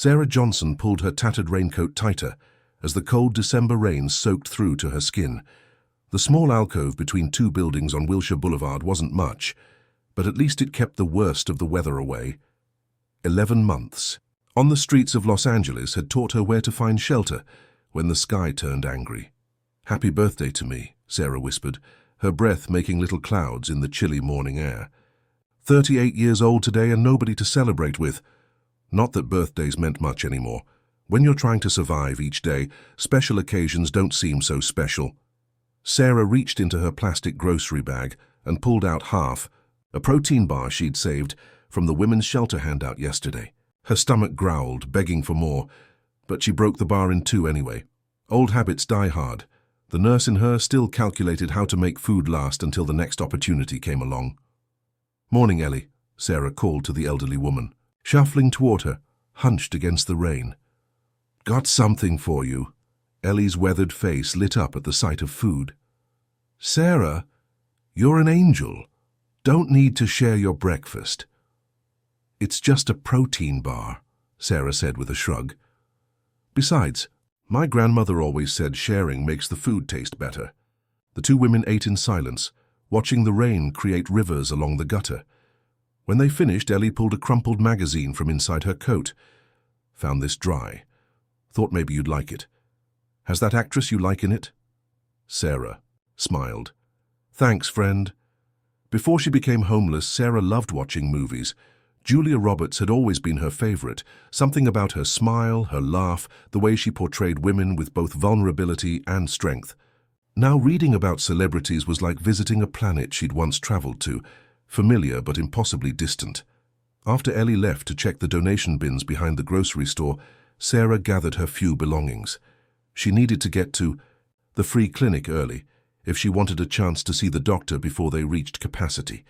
Sarah Johnson pulled her tattered raincoat tighter as the cold December rain soaked through to her skin. The small alcove between two buildings on Wilshire Boulevard wasn't much, but at least it kept the worst of the weather away. 11 months on the streets of Los Angeles had taught her where to find shelter when the sky turned angry. "Happy birthday to me," Sarah whispered, her breath making little clouds in the chilly morning air. 38 years old today and nobody to celebrate with. Not that birthdays meant much anymore. When you're trying to survive each day, special occasions don't seem so special. Sarah reached into her plastic grocery bag and pulled out half, a protein bar she'd saved from the women's shelter handout yesterday. Her stomach growled, begging for more, but she broke the bar in two anyway. Old habits die hard. The nurse in her still calculated how to make food last until the next opportunity came along. "Morning, Ellie," Sarah called to the elderly woman, shuffling toward her, hunched against the rain. "Got something for you." Ellie's weathered face lit up at the sight of food. "Sarah, you're an angel. Don't need to share your breakfast." "It's just a protein bar," Sarah said with a shrug. "Besides, my grandmother always said sharing makes the food taste better." The two women ate in silence, watching the rain create rivers along the gutter. When they finished, Ellie pulled a crumpled magazine from inside her coat. "Found this dry. Thought maybe you'd like it. Has that actress you like in it?" Sarah smiled. "Thanks, friend." Before she became homeless, Sarah loved watching movies. Julia Roberts had always been her favorite. Something about her smile, her laugh, the way she portrayed women with both vulnerability and strength. Now reading about celebrities was like visiting a planet she'd once traveled to, familiar but impossibly distant. After Ellie left to check the donation bins behind the grocery store, Sarah gathered her few belongings. She needed to get to the free clinic early if she wanted a chance to see the doctor before they reached capacity.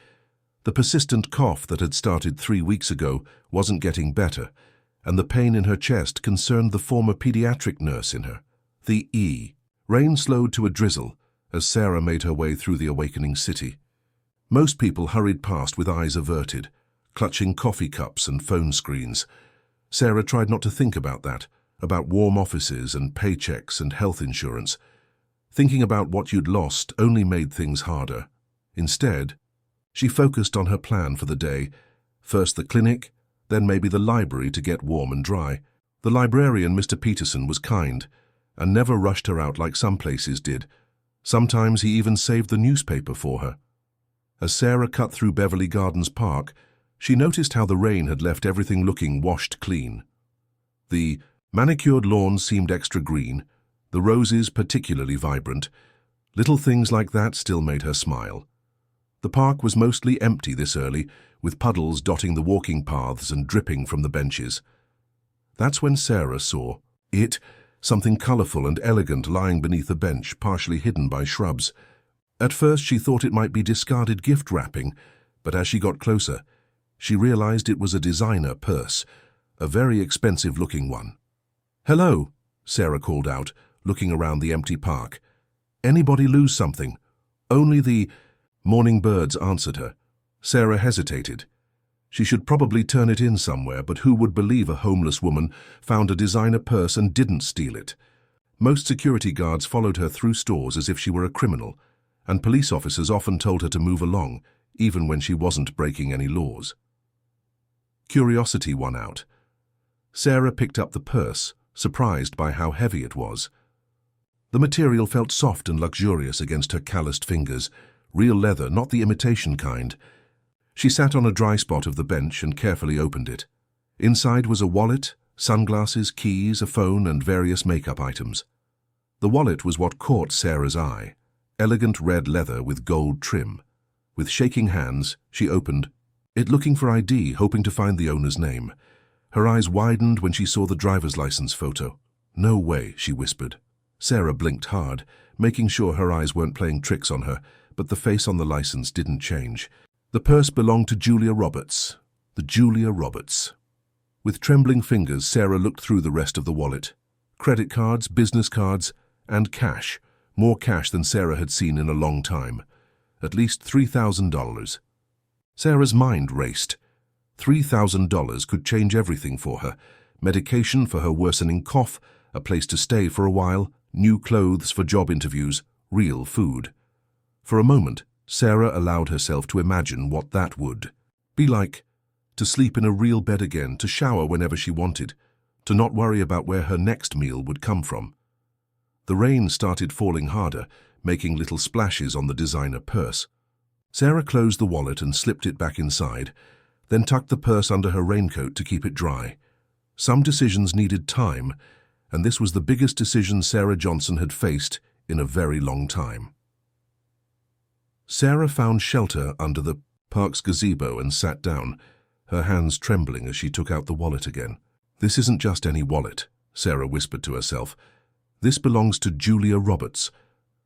The persistent cough that had started 3 weeks ago wasn't getting better, and the pain in her chest concerned the former pediatric nurse in her. The E. Rain slowed to a drizzle as Sarah made her way through the awakening city. Most people hurried past with eyes averted, clutching coffee cups and phone screens. Sarah tried not to think about that, about warm offices and paychecks and health insurance. Thinking about what you'd lost only made things harder. Instead, she focused on her plan for the day. First the clinic, then maybe the library to get warm and dry. The librarian, Mr. Peterson, was kind and never rushed her out like some places did. Sometimes he even saved the newspaper for her. As Sarah cut through Beverly Gardens Park, she noticed how the rain had left everything looking washed clean. The manicured lawns seemed extra green, the roses particularly vibrant. Little things like that still made her smile. The park was mostly empty this early, with puddles dotting the walking paths and dripping from the benches. That's when Sarah saw it, something colorful and elegant lying beneath a bench, partially hidden by shrubs. At first she thought it might be discarded gift wrapping, but as she got closer, she realized it was a designer purse, a very expensive-looking one. "Hello," Sarah called out, looking around the empty park. "Anybody lose something?" Only the morning birds answered her. Sarah hesitated. She should probably turn it in somewhere, but who would believe a homeless woman found a designer purse and didn't steal it? Most security guards followed her through stores as if she were a criminal, and police officers often told her to move along, even when she wasn't breaking any laws. Curiosity won out. Sarah picked up the purse, surprised by how heavy it was. The material felt soft and luxurious against her calloused fingers, real leather, not the imitation kind. She sat on a dry spot of the bench and carefully opened it. Inside was a wallet, sunglasses, keys, a phone, and various makeup items. The wallet was what caught Sarah's eye, elegant red leather with gold trim. With shaking hands, she opened it, looking for ID, hoping to find the owner's name. Her eyes widened when she saw the driver's license photo. "No way," she whispered. Sarah blinked hard, making sure her eyes weren't playing tricks on her, but the face on the license didn't change. The purse belonged to Julia Roberts. The Julia Roberts. With trembling fingers, Sarah looked through the rest of the wallet. Credit cards, business cards, and cash. More cash than Sarah had seen in a long time. At least $3,000. Sarah's mind raced. $3,000 could change everything for her. medication for her worsening cough, a place to stay for a while, new clothes for job interviews, real food. For a moment, Sarah allowed herself to imagine what that would be like. To sleep in a real bed again, to shower whenever she wanted, to not worry about where her next meal would come from. The rain started falling harder, making little splashes on the designer purse. Sarah closed the wallet and slipped it back inside, then tucked the purse under her raincoat to keep it dry. Some decisions needed time, and this was the biggest decision Sarah Johnson had faced in a very long time. Sarah found shelter under the park's gazebo and sat down, her hands trembling as she took out the wallet again. "This isn't just any wallet," Sarah whispered to herself. "This belongs to Julia Roberts."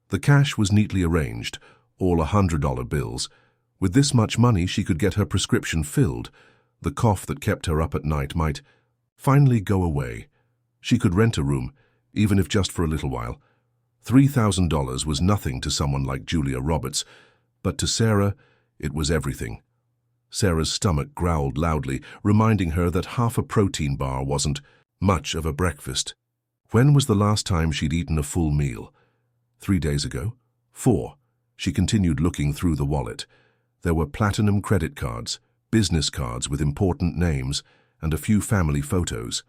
The cash was neatly arranged, all $100 bills. With this much money, she could get her prescription filled. The cough that kept her up at night might finally go away. She could rent a room, even if just for a little while. $3,000 was nothing to someone like Julia Roberts, but to Sarah, it was everything. Sarah's stomach growled loudly, reminding her that half a protein bar wasn't much of a breakfast. When was the last time she'd eaten a full meal? 3 days ago? 4. She continued looking through the wallet. There were platinum credit cards, business cards with important names, and a few family photos.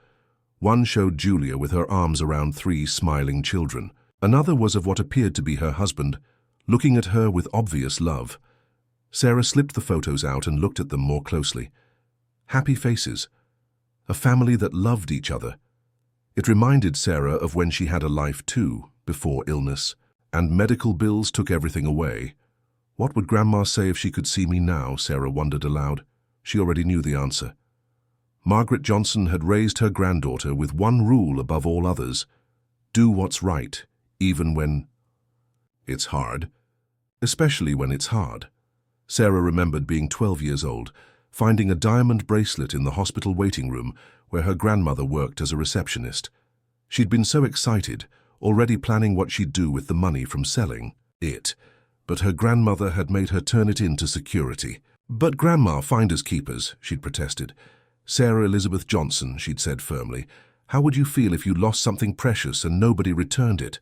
One showed Julia with her arms around 3 smiling children. Another was of what appeared to be her husband, looking at her with obvious love. Sarah slipped the photos out and looked at them more closely. Happy faces. A family that loved each other. It reminded Sarah of when she had a life too, before illness, and medical bills took everything away. What would Grandma say if she could see me now, Sarah wondered aloud. She already knew the answer. Margaret Johnson had raised her granddaughter with one rule above all others: do what's right, even when it's hard. Especially when it's hard. Sarah remembered being 12 years old, finding a diamond bracelet in the hospital waiting room where her grandmother worked as a receptionist. She'd been so excited, already planning what she'd do with the money from selling it, but her grandmother had made her turn it in to security. "But Grandma, finders keepers," she'd protested. "Sarah Elizabeth Johnson," she'd said firmly, "how would you feel if you lost something precious and nobody returned it?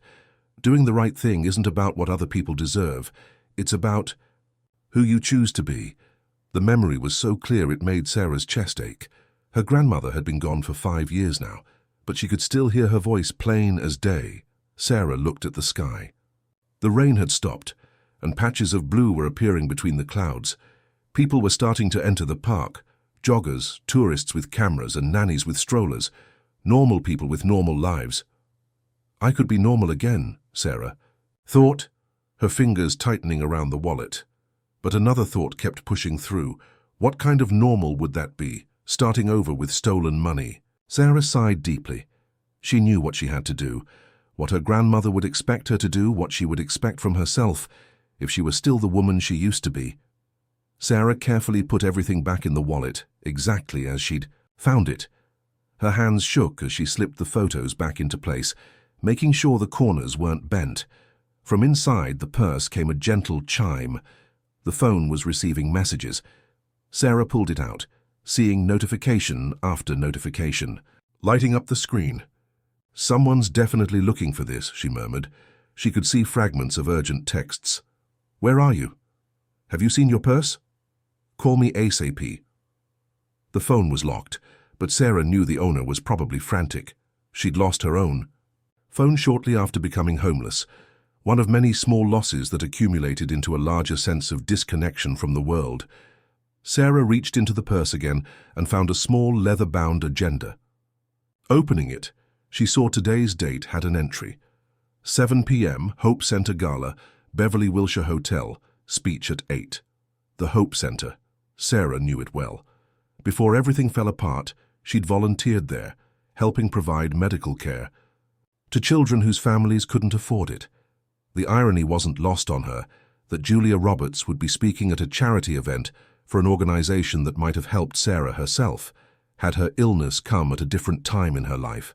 Doing the right thing isn't about what other people deserve. It's about who you choose to be." The memory was so clear it made Sarah's chest ache. Her grandmother had been gone for 5 years now, but she could still hear her voice plain as day. Sarah looked at the sky. The rain had stopped, and patches of blue were appearing between the clouds. People were starting to enter the park. Joggers, tourists with cameras, and nannies with strollers. Normal people with normal lives. I could be normal again, Sarah thought, her fingers tightening around the wallet. But another thought kept pushing through. What kind of normal would that be, starting over with stolen money? Sarah sighed deeply. She knew what she had to do, what her grandmother would expect her to do, what she would expect from herself, if she were still the woman she used to be. Sarah carefully put everything back in the wallet, exactly as she'd found it. Her hands shook as she slipped the photos back into place, making sure the corners weren't bent. From inside the purse came a gentle chime. The phone was receiving messages. Sarah pulled it out, seeing notification after notification, lighting up the screen. "Someone's definitely looking for this," she murmured. She could see fragments of urgent texts. "Where are you? Have you seen your purse? Call me ASAP." The phone was locked, but Sarah knew the owner was probably frantic. She'd lost her own. Phoned shortly after becoming homeless, one of many small losses that accumulated into a larger sense of disconnection from the world. Sarah reached into the purse again and found a small leather-bound agenda. Opening it, she saw today's date had an entry. 7 p.m., Hope Center Gala, Beverly Wilshire Hotel, speech at 8. The Hope Center. Sarah knew it well. Before everything fell apart, she'd volunteered there, helping provide medical care to children whose families couldn't afford it. The irony wasn't lost on her that Julia Roberts would be speaking at a charity event for an organization that might have helped Sarah herself, had her illness come at a different time in her life.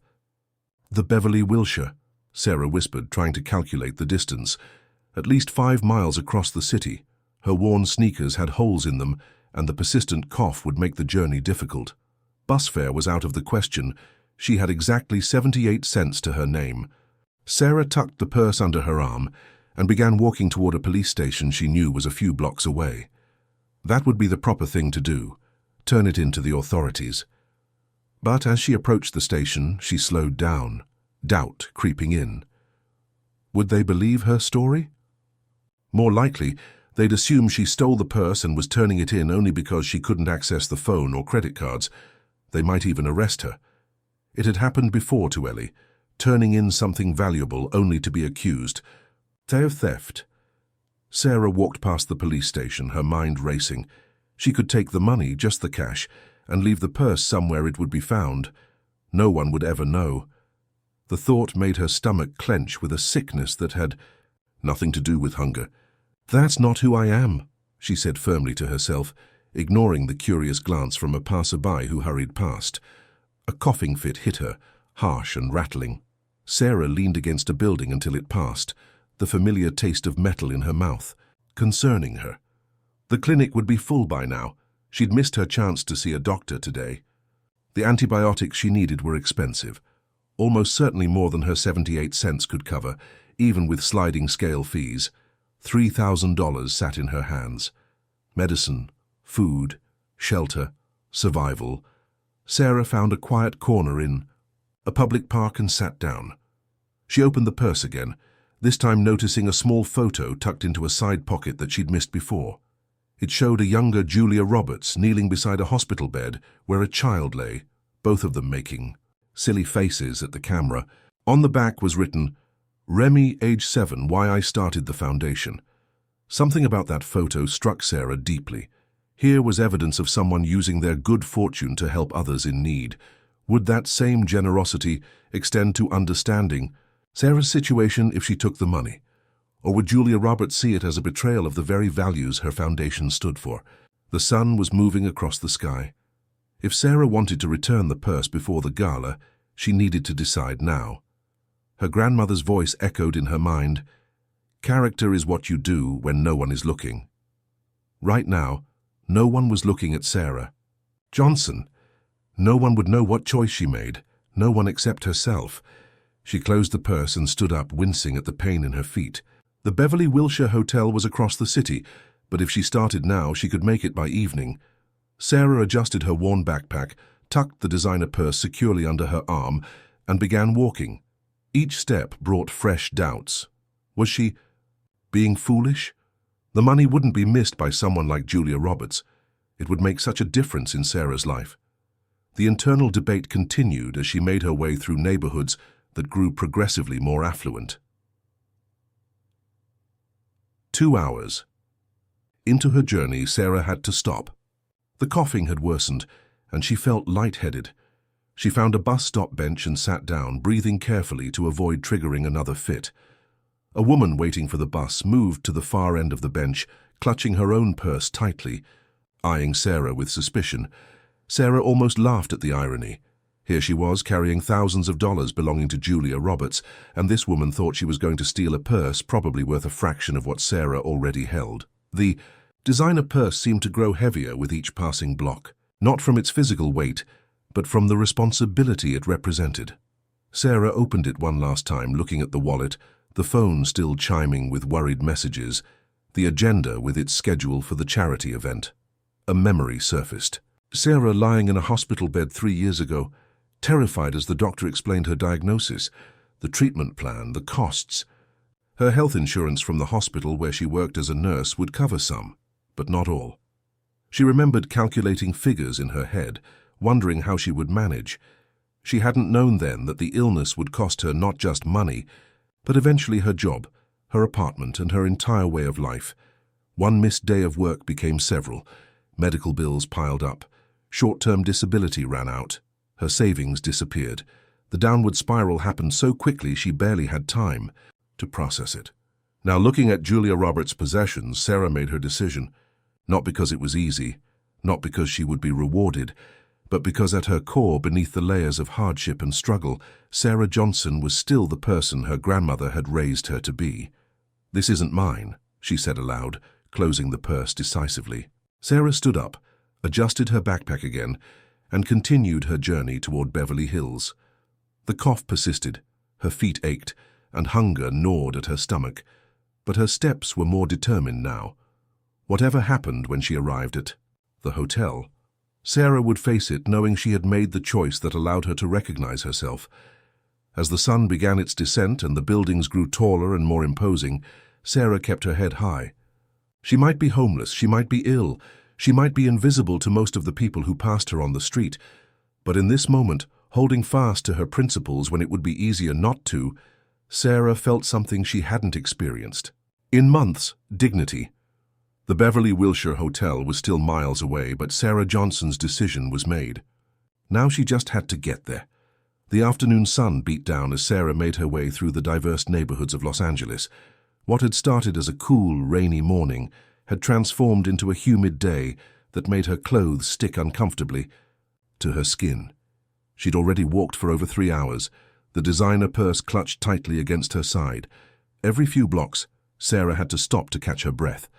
The Beverly Wilshire, Sarah whispered, trying to calculate the distance. At least 5 miles across the city. Her worn sneakers had holes in them, and the persistent cough would make the journey difficult. Bus fare was out of the question. She had exactly 78 cents to her name. Sarah tucked the purse under her arm and began walking toward a police station she knew was a few blocks away. That would be the proper thing to do, turn it in to the authorities. But as she approached the station, she slowed down, doubt creeping in. Would they believe her story? More likely, they'd assume she stole the purse and was turning it in only because she couldn't access the phone or credit cards. They might even arrest her. It had happened before to Ellie, turning in something valuable only to be accused of theft. Sarah walked past the police station, her mind racing. She could take the money, just the cash, and leave the purse somewhere it would be found. No one would ever know. The thought made her stomach clench with a sickness that had nothing to do with hunger. "That's not who I am," she said firmly to herself, ignoring the curious glance from a passerby who hurried past. A coughing fit hit her, harsh and rattling. Sarah leaned against a building until it passed, the familiar taste of metal in her mouth, concerning her. The clinic would be full by now. She'd missed her chance to see a doctor today. The antibiotics she needed were expensive, almost certainly more than her 78 cents could cover, even with sliding scale fees. $3,000 sat in her hands. Medicine, food, shelter, survival. Sarah found a quiet corner in a public park and sat down. She opened the purse again, this time noticing a small photo tucked into a side pocket that she'd missed before. It showed a younger Julia Roberts kneeling beside a hospital bed where a child lay, both of them making silly faces at the camera. On the back was written, "Remy, age 7, why I started the foundation." Something about that photo struck Sarah deeply. Here was evidence of someone using their good fortune to help others in need. Would that same generosity extend to understanding Sarah's situation if she took the money? Or would Julia Roberts see it as a betrayal of the very values her foundation stood for? The sun was moving across the sky. If Sarah wanted to return the purse before the gala, she needed to decide now. Her grandmother's voice echoed in her mind, "Character is what you do when no one is looking." Right now, no one was looking at Sarah Johnson. No one would know what choice she made, no one except herself. She closed the purse and stood up, wincing at the pain in her feet. The Beverly Wilshire Hotel was across the city, but if she started now, she could make it by evening. Sarah adjusted her worn backpack, tucked the designer purse securely under her arm, and began walking. Each step brought fresh doubts. Was she being foolish? The money wouldn't be missed by someone like Julia Roberts. It would make such a difference in Sarah's life. The internal debate continued as she made her way through neighborhoods that grew progressively more affluent. 2 hours. Into her journey, Sarah had to stop. The coughing had worsened, and she felt lightheaded. She found a bus stop bench and sat down, breathing carefully to avoid triggering another fit. A woman waiting for the bus moved to the far end of the bench, clutching her own purse tightly, eyeing Sarah with suspicion. Sarah almost laughed at the irony. Here she was, carrying thousands of dollars belonging to Julia Roberts, and this woman thought she was going to steal a purse probably worth a fraction of what Sarah already held. The designer purse seemed to grow heavier with each passing block, not from its physical weight, but from the responsibility it represented. Sarah opened it one last time, looking at the wallet, the phone still chiming with worried messages, the agenda with its schedule for the charity event. A memory surfaced. Sarah lying in a hospital bed 3 years ago, terrified as the doctor explained her diagnosis, the treatment plan, the costs. Her health insurance from the hospital where she worked as a nurse would cover some, but not all. She remembered calculating figures in her head, wondering how she would manage. She hadn't known then that the illness would cost her not just money, but eventually her job, her apartment, and her entire way of life. One missed day of work became several. Medical bills piled up. Short-term disability ran out. Her savings disappeared. The downward spiral happened so quickly she barely had time to process it. Now, looking at Julia Roberts' possessions, Sarah made her decision. Not because it was easy, not because she would be rewarded, but because at her core, beneath the layers of hardship and struggle, Sarah Johnson was still the person her grandmother had raised her to be. "This isn't mine," she said aloud, closing the purse decisively. Sarah stood up, adjusted her backpack again, and continued her journey toward Beverly Hills. The cough persisted, her feet ached, and hunger gnawed at her stomach, but her steps were more determined now. Whatever happened when she arrived at the hotel, Sarah would face it knowing she had made the choice that allowed her to recognize herself. As the sun began its descent and the buildings grew taller and more imposing, Sarah kept her head high. She might be homeless, she might be ill, she might be invisible to most of the people who passed her on the street, but in this moment, holding fast to her principles when it would be easier not to, Sarah felt something she hadn't experienced. In months, dignity. The Beverly Wilshire Hotel was still miles away, but Sarah Johnson's decision was made. Now she just had to get there. The afternoon sun beat down as Sarah made her way through the diverse neighborhoods of Los Angeles. What had started as a cool, rainy morning had transformed into a humid day that made her clothes stick uncomfortably to her skin. She'd already walked for over 3 hours, the designer purse clutched tightly against her side. Every few blocks, Sarah had to stop to catch her breath.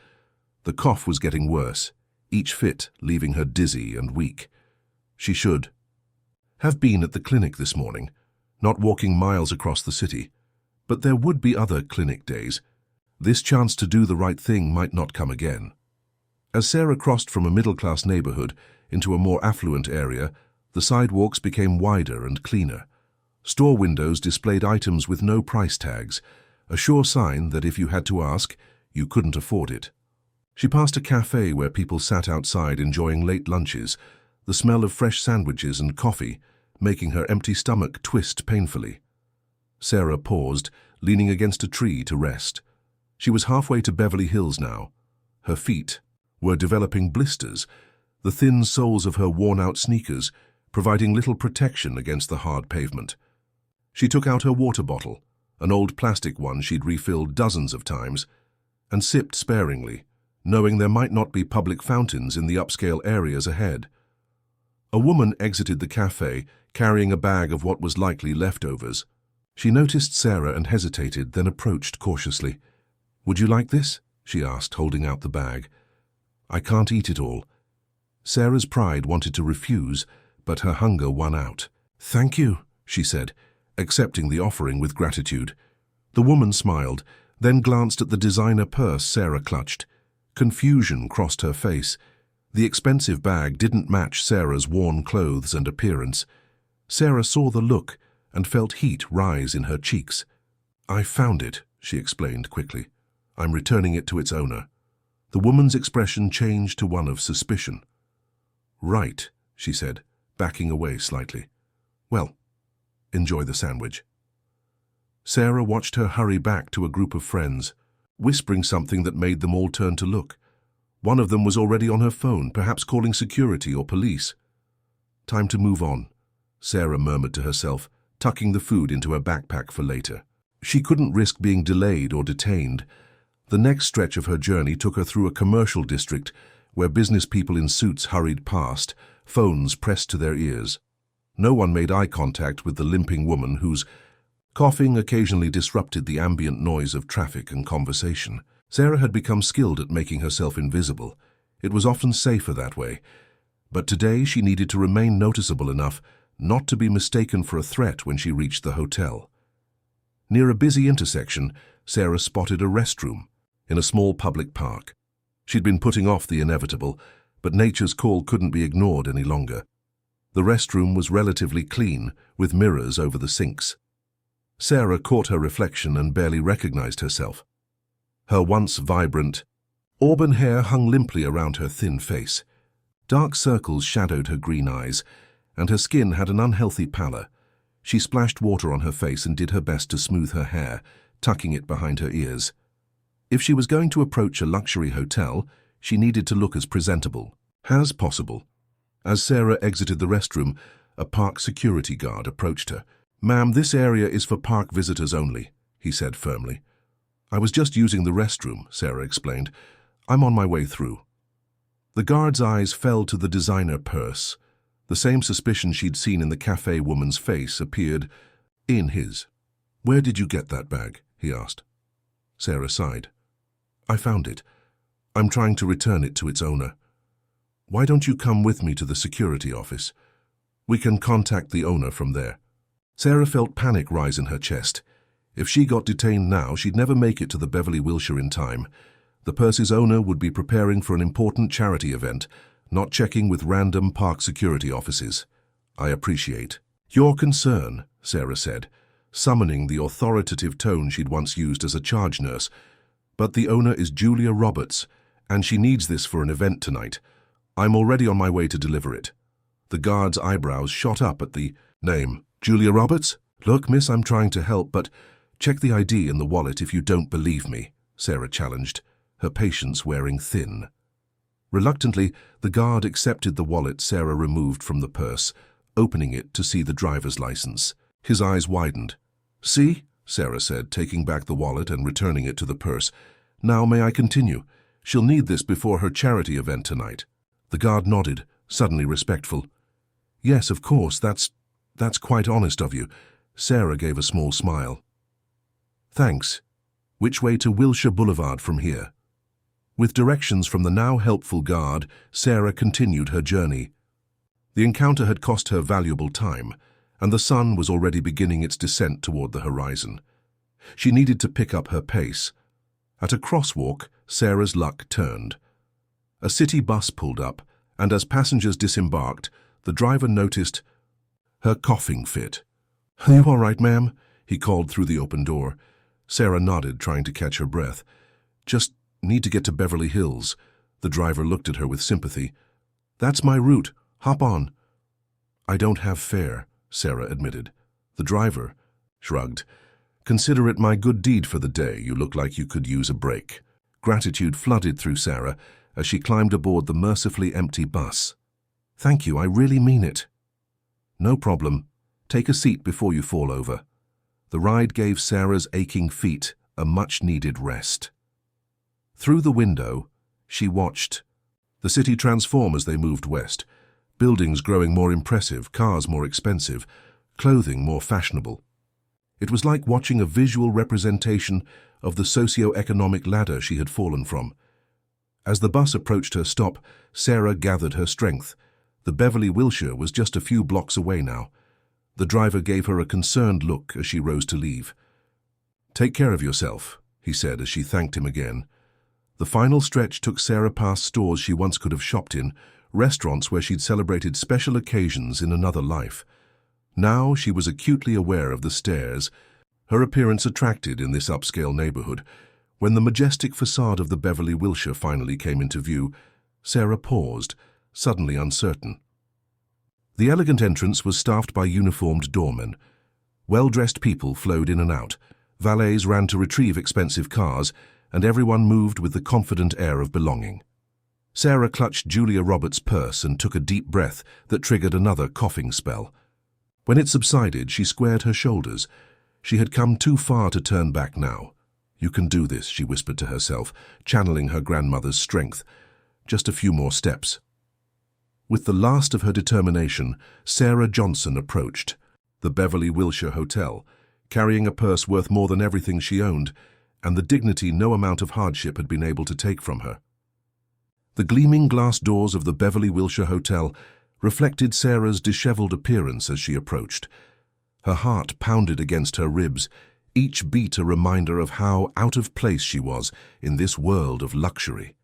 The cough was getting worse, each fit leaving her dizzy and weak. She should have been at the clinic this morning, not walking miles across the city. But there would be other clinic days. This chance to do the right thing might not come again. As Sarah crossed from a middle-class neighborhood into a more affluent area, the sidewalks became wider and cleaner. Store windows displayed items with no price tags, a sure sign that if you had to ask, you couldn't afford it. She passed a cafe where people sat outside enjoying late lunches, the smell of fresh sandwiches and coffee making her empty stomach twist painfully. Sarah paused, leaning against a tree to rest. She was halfway to Beverly Hills now. Her feet were developing blisters, the thin soles of her worn-out sneakers providing little protection against the hard pavement. She took out her water bottle, an old plastic one she'd refilled dozens of times, and sipped sparingly, knowing there might not be public fountains in the upscale areas ahead. A woman exited the cafe, carrying a bag of what was likely leftovers. She noticed Sarah and hesitated, then approached cautiously. "Would you like this?" she asked, holding out the bag. "I can't eat it all." Sarah's pride wanted to refuse, but her hunger won out. "Thank you," she said, accepting the offering with gratitude. The woman smiled, then glanced at the designer purse Sarah clutched. Confusion crossed her face. The expensive bag didn't match Sarah's worn clothes and appearance. Sarah saw the look and felt heat rise in her cheeks. "I found it," she explained quickly. "I'm returning it to its owner." The woman's expression changed to one of suspicion. "Right," she said, backing away slightly. "Well, enjoy the sandwich." Sarah watched her hurry back to a group of friends, whispering something that made them all turn to look. One of them was already on her phone, perhaps calling security or police. "Time to move on," Sarah murmured to herself, tucking the food into her backpack for later. She couldn't risk being delayed or detained. The next stretch of her journey took her through a commercial district where business people in suits hurried past, phones pressed to their ears. No one made eye contact with the limping woman whose coughing occasionally disrupted the ambient noise of traffic and conversation. Sarah had become skilled at making herself invisible. It was often safer that way. But today she needed to remain noticeable enough not to be mistaken for a threat when she reached the hotel. Near a busy intersection, Sarah spotted a restroom in a small public park. She'd been putting off the inevitable, but nature's call couldn't be ignored any longer. The restroom was relatively clean, with mirrors over the sinks. Sarah caught her reflection and barely recognized herself. Her once vibrant, auburn hair hung limply around her thin face. Dark circles shadowed her green eyes, and her skin had an unhealthy pallor. She splashed water on her face and did her best to smooth her hair, tucking it behind her ears. If she was going to approach a luxury hotel, she needed to look as presentable as possible. As Sarah exited the restroom, a park security guard approached her. "Ma'am, this area is for park visitors only," he said firmly. "I was just using the restroom," Sarah explained. "I'm on my way through." The guard's eyes fell to the designer purse. The same suspicion she'd seen in the cafe woman's face appeared in his. "Where did you get that bag?" he asked. Sarah sighed. "I found it. I'm trying to return it to its owner." "Why don't you come with me to the security office? We can contact the owner from there." Sarah felt panic rise in her chest. If she got detained now, she'd never make it to the Beverly Wilshire in time. The purse's owner would be preparing for an important charity event, not checking with random park security offices. "I appreciate your concern," Sarah said, summoning the authoritative tone she'd once used as a charge nurse. "But the owner is Julia Roberts, and she needs this for an event tonight. I'm already on my way to deliver it." The guard's eyebrows shot up at the name. "Julia Roberts? Look, miss, I'm trying to help, but check the ID in the wallet if you don't believe me," Sarah challenged, her patience wearing thin. Reluctantly, the guard accepted the wallet Sarah removed from the purse, opening it to see the driver's license. His eyes widened. "See?" Sarah said, taking back the wallet and returning it to the purse. "Now may I continue? She'll need this before her charity event tonight." The guard nodded, suddenly respectful. "Yes, of course, that's quite honest of you." Sarah gave a small smile. "Thanks. Which way to Wilshire Boulevard from here?" With directions from the now helpful guard, Sarah continued her journey. The encounter had cost her valuable time, and the sun was already beginning its descent toward the horizon. She needed to pick up her pace. At a crosswalk, Sarah's luck turned. A city bus pulled up, and as passengers disembarked, the driver noticed her coughing fit. "Are you all right, ma'am?" he called through the open door. Sarah nodded, trying to catch her breath. "Just need to get to Beverly Hills." The driver looked at her with sympathy. "That's my route. Hop on." "I don't have fare," Sarah admitted. The driver shrugged. "Consider it my good deed for the day. You look like you could use a break." Gratitude flooded through Sarah as she climbed aboard the mercifully empty bus. "Thank you, I really mean it." "No problem. Take a seat before you fall over." The ride gave Sarah's aching feet a much-needed rest. Through the window, she watched the city transform as they moved west, buildings growing more impressive, cars more expensive, clothing more fashionable. It was like watching a visual representation of the socio-economic ladder she had fallen from. As the bus approached her stop, Sarah gathered her strength. The Beverly Wilshire was just a few blocks away now. The driver gave her a concerned look as she rose to leave. "Take care of yourself," he said as she thanked him again. The final stretch took Sarah past stores she once could have shopped in, restaurants where she'd celebrated special occasions in another life. Now she was acutely aware of the stares, her appearance attracted in this upscale neighborhood. When the majestic facade of the Beverly Wilshire finally came into view, Sarah paused, suddenly uncertain. The elegant entrance was staffed by uniformed doormen. Well-dressed people flowed in and out. Valets ran to retrieve expensive cars, and everyone moved with the confident air of belonging. Sarah clutched Julia Roberts' purse and took a deep breath that triggered another coughing spell. When it subsided, she squared her shoulders. She had come too far to turn back now. "You can do this," she whispered to herself, channeling her grandmother's strength. "Just a few more steps." With the last of her determination, Sarah Johnson approached the Beverly Wilshire Hotel, carrying a purse worth more than everything she owned, and the dignity no amount of hardship had been able to take from her. The gleaming glass doors of the Beverly Wilshire Hotel reflected Sarah's disheveled appearance as she approached. Her heart pounded against her ribs, each beat a reminder of how out of place she was in this world of luxury.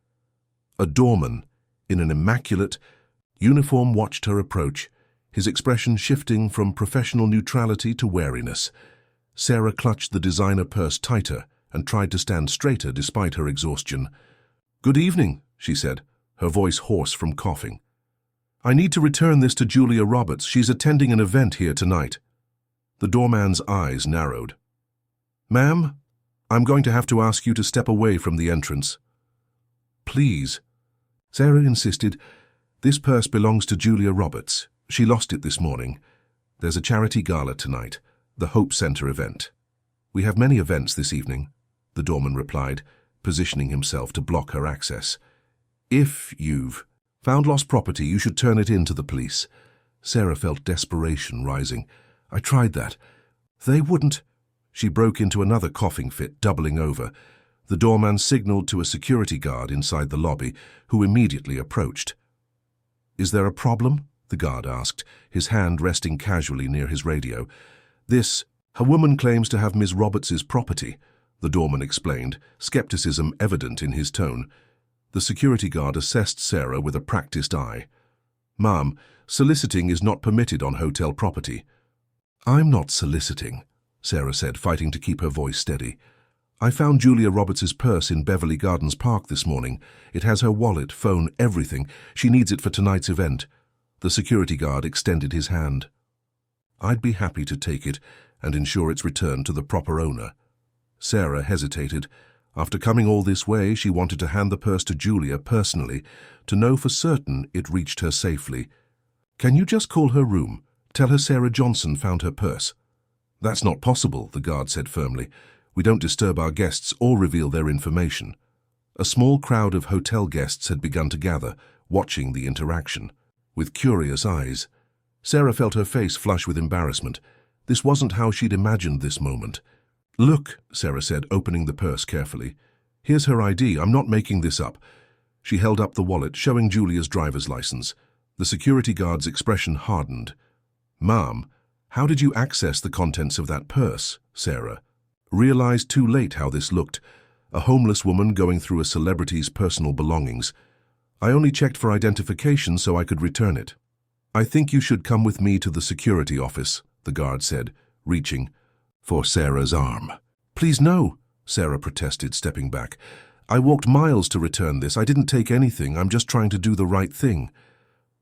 A doorman, in an immaculate uniform, watched her approach, his expression shifting from professional neutrality to wariness. Sarah clutched the designer purse tighter and tried to stand straighter despite her exhaustion. "Good evening," she said, her voice hoarse from coughing. "I need to return this to Julia Roberts. She's attending an event here tonight." The doorman's eyes narrowed. "Ma'am, I'm going to have to ask you to step away from the entrance." "Please." Sarah insisted. "This purse belongs to Julia Roberts. She lost it this morning. There's a charity gala tonight, the Hope Center event." "We have many events this evening," the doorman replied, positioning himself to block her access. "If you've found lost property, you should turn it in to the police." Sarah felt desperation rising. "I tried that. They wouldn't." She broke into another coughing fit, doubling over. The doorman signaled to a security guard inside the lobby, who immediately approached. "Is there a problem?" the guard asked, his hand resting casually near his radio. "A woman claims to have Ms. Roberts's property," the doorman explained, skepticism evident in his tone. The security guard assessed Sarah with a practiced eye. "Ma'am, soliciting is not permitted on hotel property." "I'm not soliciting," Sarah said, fighting to keep her voice steady. "I found Julia Roberts's purse in Beverly Gardens Park this morning. It has her wallet, phone, everything. She needs it for tonight's event." The security guard extended his hand. "I'd be happy to take it and ensure it's returned to the proper owner." Sarah hesitated. After coming all this way, she wanted to hand the purse to Julia personally, to know for certain it reached her safely. "Can you just call her room? Tell her Sarah Johnson found her purse." "That's not possible," the guard said firmly. "We don't disturb our guests or reveal their information." A small crowd of hotel guests had begun to gather, watching the interaction. With curious eyes, Sarah felt her face flush with embarrassment. This wasn't how she'd imagined this moment. "Look," Sarah said, opening the purse carefully. "Here's her ID. I'm not making this up." She held up the wallet, showing Julia's driver's license. The security guard's expression hardened. "Ma'am, how did you access the contents of that purse?" Sarah realized too late how this looked. A homeless woman going through a celebrity's personal belongings. "I only checked for identification so I could return it." "I think you should come with me to the security office," the guard said, reaching for Sarah's arm. "Please no," Sarah protested, stepping back. "I walked miles to return this. I didn't take anything. I'm just trying to do the right thing."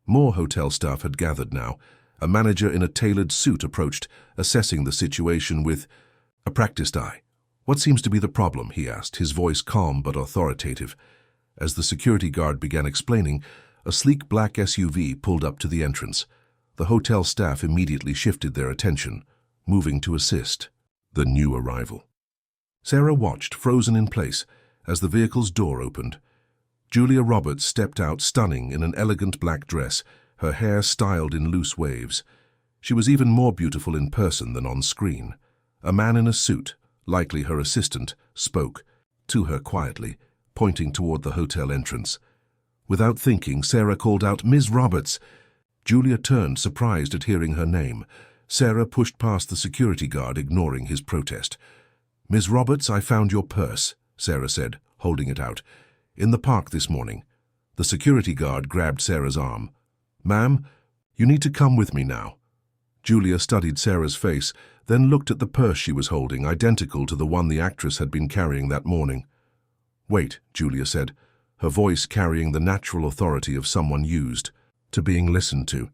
More hotel staff had gathered now. A manager in a tailored suit approached, assessing the situation with a practiced eye. "What seems to be the problem?" he asked, his voice calm but authoritative. As the security guard began explaining, a sleek black SUV pulled up to the entrance. The hotel staff immediately shifted their attention, moving to assist the new arrival. Sarah watched, frozen in place, as the vehicle's door opened. Julia Roberts stepped out stunning in an elegant black dress, her hair styled in loose waves. She was even more beautiful in person than on screen. A man in a suit, likely her assistant, spoke to her quietly, pointing toward the hotel entrance. Without thinking, Sarah called out, "Ms. Roberts!" Julia turned, surprised at hearing her name. Sarah pushed past the security guard, ignoring his protest. "Ms. Roberts, I found your purse," Sarah said, holding it out. "In the park this morning." The security guard grabbed Sarah's arm. "Ma'am, you need to come with me now." Julia studied Sarah's face, then looked at the purse she was holding, identical to the one the actress had been carrying that morning. "Wait," Julia said, her voice carrying the natural authority of someone used to being listened to.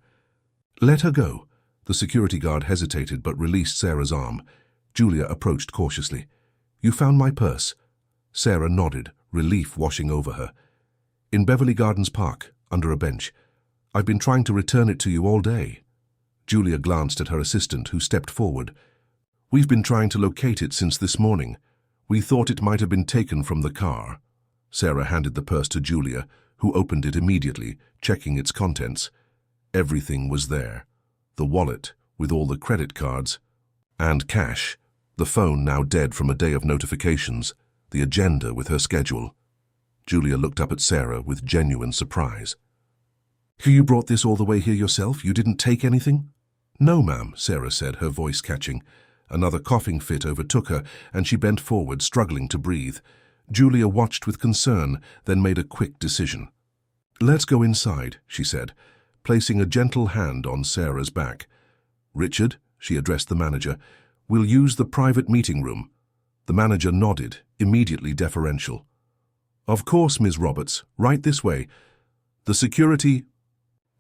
"Let her go." The security guard hesitated but released Sarah's arm. Julia approached cautiously. "You found my purse?" Sarah nodded, relief washing over her. "In Beverly Gardens Park, under a bench. I've been trying to return it to you all day." Julia glanced at her assistant, who stepped forward. "We've been trying to locate it since this morning. We thought it might have been taken from the car." Sarah handed the purse to Julia, who opened it immediately, checking its contents. Everything was there. The wallet, with all the credit cards, and cash. The phone now dead from a day of notifications. The agenda with her schedule. Julia looked up at Sarah with genuine surprise. "You brought this all the way here yourself? You didn't take anything?" "No, ma'am," Sarah said, her voice catching. Another coughing fit overtook her, and she bent forward, struggling to breathe. Julia watched with concern, then made a quick decision. "Let's go inside," she said, placing a gentle hand on Sarah's back. "Richard," she addressed the manager, "we'll use the private meeting room." The manager nodded, immediately deferential. "Of course, Ms. Roberts, right this way." The security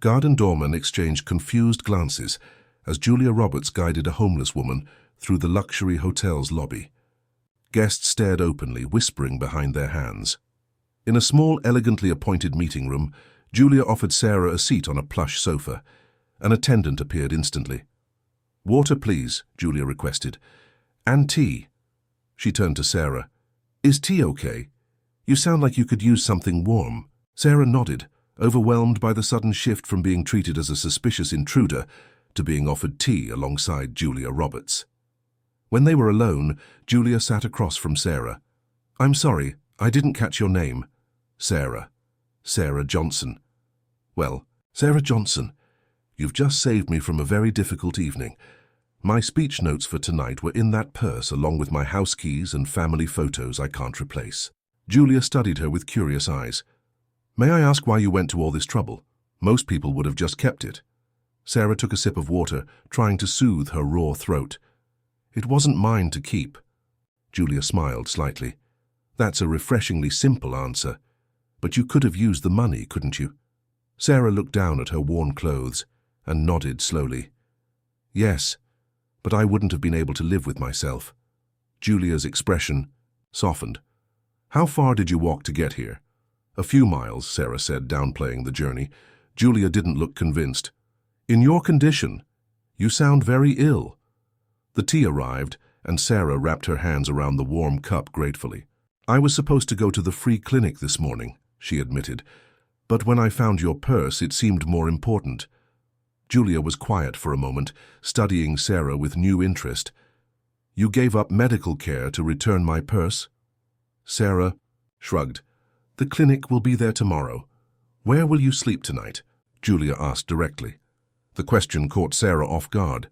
guard and doorman exchanged confused glances as Julia Roberts guided a homeless woman through the luxury hotel's lobby. Guests stared openly, whispering behind their hands. In a small, elegantly appointed meeting room, Julia offered Sarah a seat on a plush sofa. An attendant appeared instantly. "Water, please," Julia requested. "And tea." She turned to Sarah. "Is tea okay? You sound like you could use something warm." Sarah nodded, overwhelmed by the sudden shift from being treated as a suspicious intruder to being offered tea alongside Julia Roberts. When they were alone, Julia sat across from Sarah. "I'm sorry, I didn't catch your name." "Sarah. Sarah Johnson." "Well, Sarah Johnson, you've just saved me from a very difficult evening. My speech notes for tonight were in that purse along with my house keys and family photos I can't replace. Julia studied her with curious eyes. May I ask why you went to all this trouble? Most people would have just kept it. Sarah took a sip of water, trying to soothe her raw throat. It wasn't mine to keep. Julia smiled slightly. That's a refreshingly simple answer. But you could have used the money, couldn't you? Sarah looked down at her worn clothes and nodded slowly. Yes, but I wouldn't have been able to live with myself. Julia's expression softened. How far did you walk to get here? A few miles, Sarah said, downplaying the journey. Julia didn't look convinced. In your condition, you sound very ill. The tea arrived, and Sarah wrapped her hands around the warm cup gratefully. I was supposed to go to the free clinic this morning, she admitted, but when I found your purse, it seemed more important. Julia was quiet for a moment, studying Sarah with new interest. You gave up medical care to return my purse? Sarah shrugged. The clinic will be there tomorrow. Where will you sleep tonight? Julia asked directly. The question caught Sarah off guard.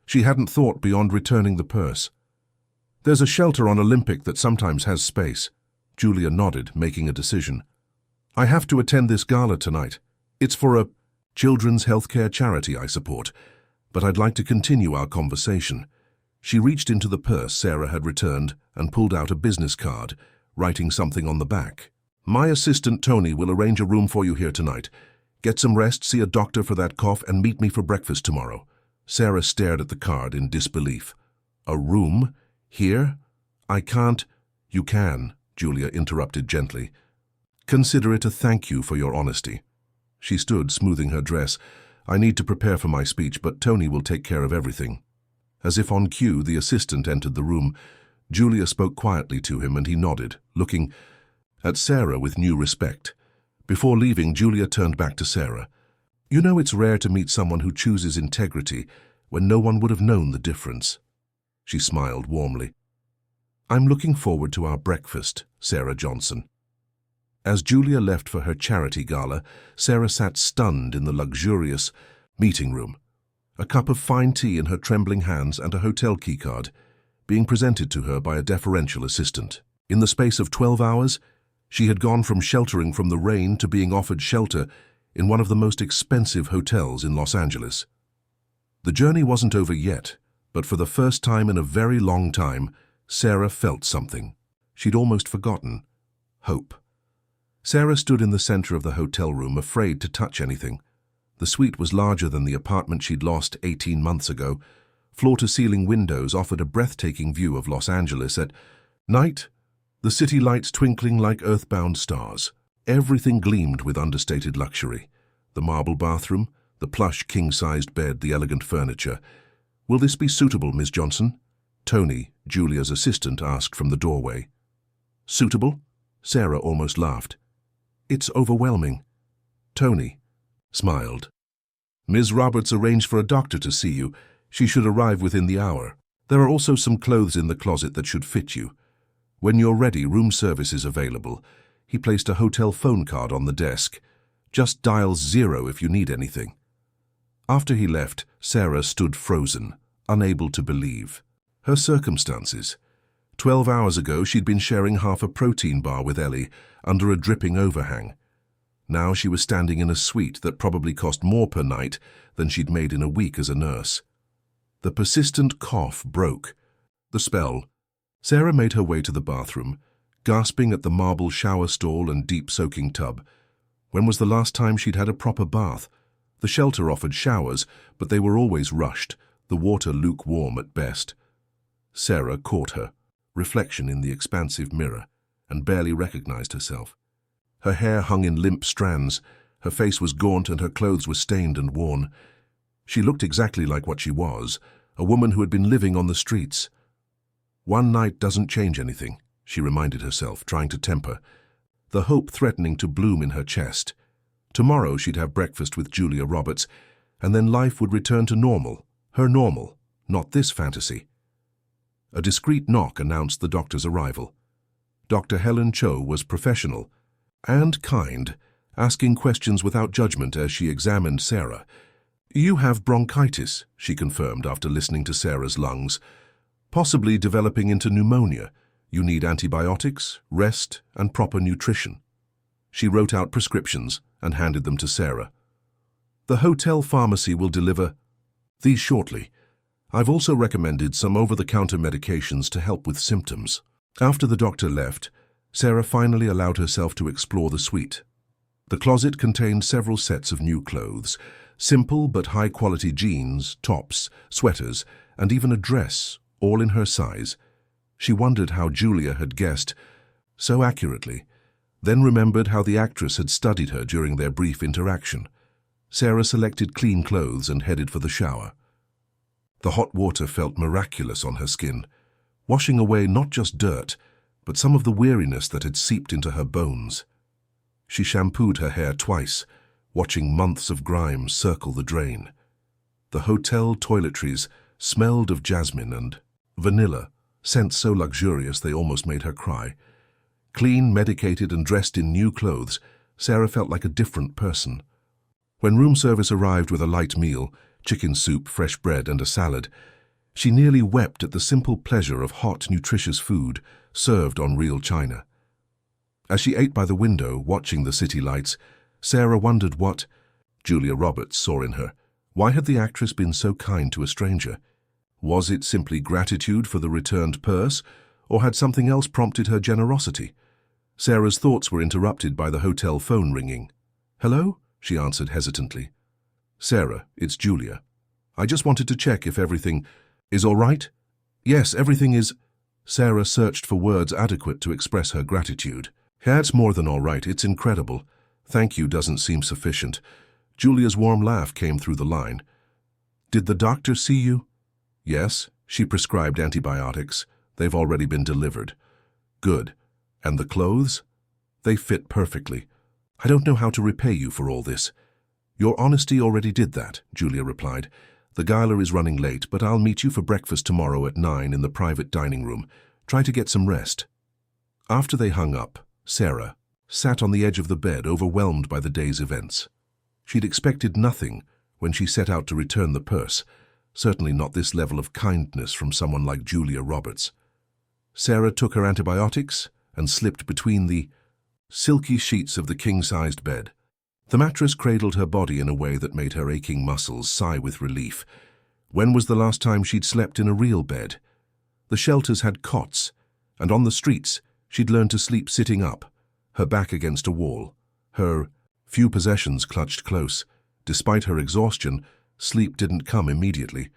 She hadn't thought beyond returning the purse. There's a shelter on Olympic that sometimes has space. Julia nodded, making a decision. I have to attend this gala tonight. It's for a children's healthcare charity I support, but I'd like to continue our conversation. She reached into the purse Sarah had returned and pulled out a business card, writing something on the back. My assistant Tony will arrange a room for you here tonight. Get some rest, see a doctor for that cough, and meet me for breakfast tomorrow. Sarah stared at the card in disbelief. A room? Here? I can't. You can, Julia interrupted gently. Consider it a thank you for your honesty. She stood, smoothing her dress. I need to prepare for my speech, but Tony will take care of everything. As if on cue, the assistant entered the room. Julia spoke quietly to him, and he nodded, looking at Sarah with new respect. Before leaving, Julia turned back to Sarah. You know it's rare to meet someone who chooses integrity when no one would have known the difference. She smiled warmly. I'm looking forward to our breakfast, Sarah Johnson. As Julia left for her charity gala, Sarah sat stunned in the luxurious meeting room, a cup of fine tea in her trembling hands and a hotel keycard, being presented to her by a deferential assistant. In the space of 12 hours, she had gone from sheltering from the rain to being offered shelter in one of the most expensive hotels in Los Angeles. The journey wasn't over yet, but for the first time in a very long time, Sarah felt something. She'd almost forgotten. Hope. Sarah stood in the center of the hotel room, afraid to touch anything. The suite was larger than the apartment she'd lost 18 months ago. Floor-to-ceiling windows offered a breathtaking view of Los Angeles at night, the city lights twinkling like earthbound stars. Everything gleamed with understated luxury. The marble bathroom, the plush king-sized bed, the elegant furniture. Will this be suitable, Miss Johnson? Tony, Julia's assistant, asked from the doorway. Suitable? Sarah almost laughed. It's overwhelming. Tony smiled. Ms. Roberts arranged for a doctor to see you. She should arrive within the hour. There are also some clothes in the closet that should fit you. When you're ready, room service is available. He placed a hotel phone card on the desk. Just dial 0 if you need anything. After he left, Sarah stood frozen, unable to believe. Her circumstances. 12 hours ago, she'd been sharing half a protein bar with Ellie under a dripping overhang. Now she was standing in a suite that probably cost more per night than she'd made in a week as a nurse. The persistent cough broke the spell. Sarah made her way to the bathroom, gasping at the marble shower stall and deep soaking tub. When was the last time she'd had a proper bath? The shelter offered showers, but they were always rushed, the water lukewarm at best. Sarah caught her reflection in the expansive mirror and barely recognized herself. Her hair hung in limp strands, her face was gaunt and her clothes were stained and worn. She looked exactly like what she was, a woman who had been living on the streets. One night doesn't change anything, she reminded herself, trying to temper, the hope threatening to bloom in her chest. Tomorrow she'd have breakfast with Julia Roberts, and then life would return to normal, her normal, not this fantasy. A discreet knock announced the doctor's arrival. Dr. Helen Cho was professional and kind, asking questions without judgment as she examined Sarah. You have bronchitis, she confirmed after listening to Sarah's lungs. Possibly developing into pneumonia. You need antibiotics, rest, and proper nutrition. She wrote out prescriptions and handed them to Sarah. The hotel pharmacy will deliver these shortly. I've also recommended some over-the-counter medications to help with symptoms. After the doctor left, Sarah finally allowed herself to explore the suite. The closet contained several sets of new clothes, simple but high-quality jeans, tops, sweaters, and even a dress, all in her size. She wondered how Julia had guessed so accurately, then remembered how the actress had studied her during their brief interaction. Sarah selected clean clothes and headed for the shower. The hot water felt miraculous on her skin, washing away not just dirt, but some of the weariness that had seeped into her bones. She shampooed her hair twice, watching months of grime circle the drain. The hotel toiletries smelled of jasmine and vanilla, scents so luxurious they almost made her cry. Clean, medicated, and dressed in new clothes, Sarah felt like a different person. When room service arrived with a light meal, chicken soup, fresh bread, and a salad, she nearly wept at the simple pleasure of hot, nutritious food served on real china. As she ate by the window, watching the city lights, Sarah wondered what Julia Roberts saw in her. Why had the actress been so kind to a stranger? Was it simply gratitude for the returned purse, or had something else prompted her generosity? Sarah's thoughts were interrupted by the hotel phone ringing. "Hello?" she answered hesitantly. "Sarah, it's Julia. I just wanted to check if everything is all right." "Yes, everything is—" Sarah searched for words adequate to express her gratitude. "Yeah, it's more than all right. It's incredible. Thank you doesn't seem sufficient." Julia's warm laugh came through the line. "Did the doctor see you?" "Yes, she prescribed antibiotics. They've already been delivered." "Good. And the clothes?" "They fit perfectly. I don't know how to repay you for all this." "Your honesty already did that," Julia replied. "The gala is running late, but I'll meet you for breakfast tomorrow at 9 in the private dining room. Try to get some rest." After they hung up, Sarah sat on the edge of the bed, overwhelmed by the day's events. She'd expected nothing when she set out to return the purse, certainly not this level of kindness from someone like Julia Roberts. Sarah took her antibiotics and slipped between the silky sheets of the king-sized bed. The mattress cradled her body in a way that made her aching muscles sigh with relief. When was the last time she'd slept in a real bed? The shelters had cots, and on the streets she'd learned to sleep sitting up, her back against a wall. Her few possessions clutched close. Despite her exhaustion, sleep didn't come immediately.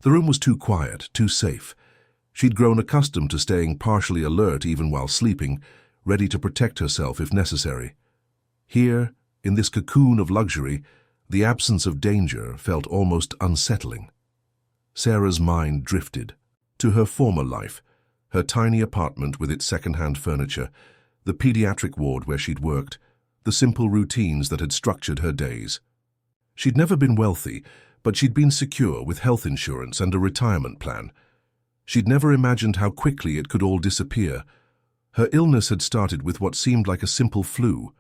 The room was too quiet, too safe. She'd grown accustomed to staying partially alert even while sleeping, ready to protect herself if necessary. Here, in this cocoon of luxury, the absence of danger felt almost unsettling. Sarah's mind drifted to her former life, her tiny apartment with its second-hand furniture, the pediatric ward where she'd worked, the simple routines that had structured her days. She'd never been wealthy, but she'd been secure with health insurance and a retirement plan. She'd never imagined how quickly it could all disappear. Her illness had started with what seemed like a simple flu.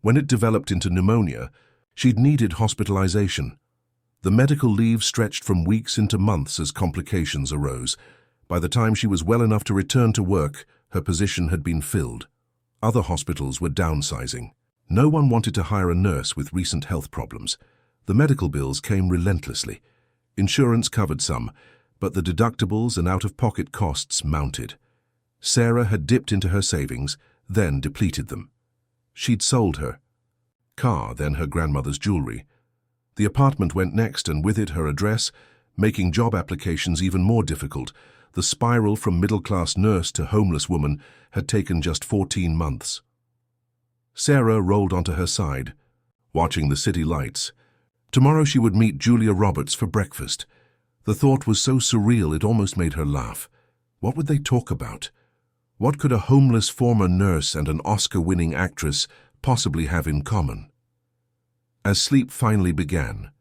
When it developed into pneumonia, she'd needed hospitalization. The medical leave stretched from weeks into months as complications arose. By the time she was well enough to return to work, her position had been filled. Other hospitals were downsizing. No one wanted to hire a nurse with recent health problems. The medical bills came relentlessly. Insurance covered some, but the deductibles and out-of-pocket costs mounted. Sarah had dipped into her savings, then depleted them. She'd sold her car, then her grandmother's jewelry. The apartment went next, and with it her address, making job applications even more difficult. The spiral from middle-class nurse to homeless woman had taken just 14 months. Sarah rolled onto her side, watching the city lights. Tomorrow she would meet Julia Roberts for breakfast. The thought was so surreal it almost made her laugh. What would they talk about? What could a homeless former nurse and an Oscar-winning actress possibly have in common? As sleep finally began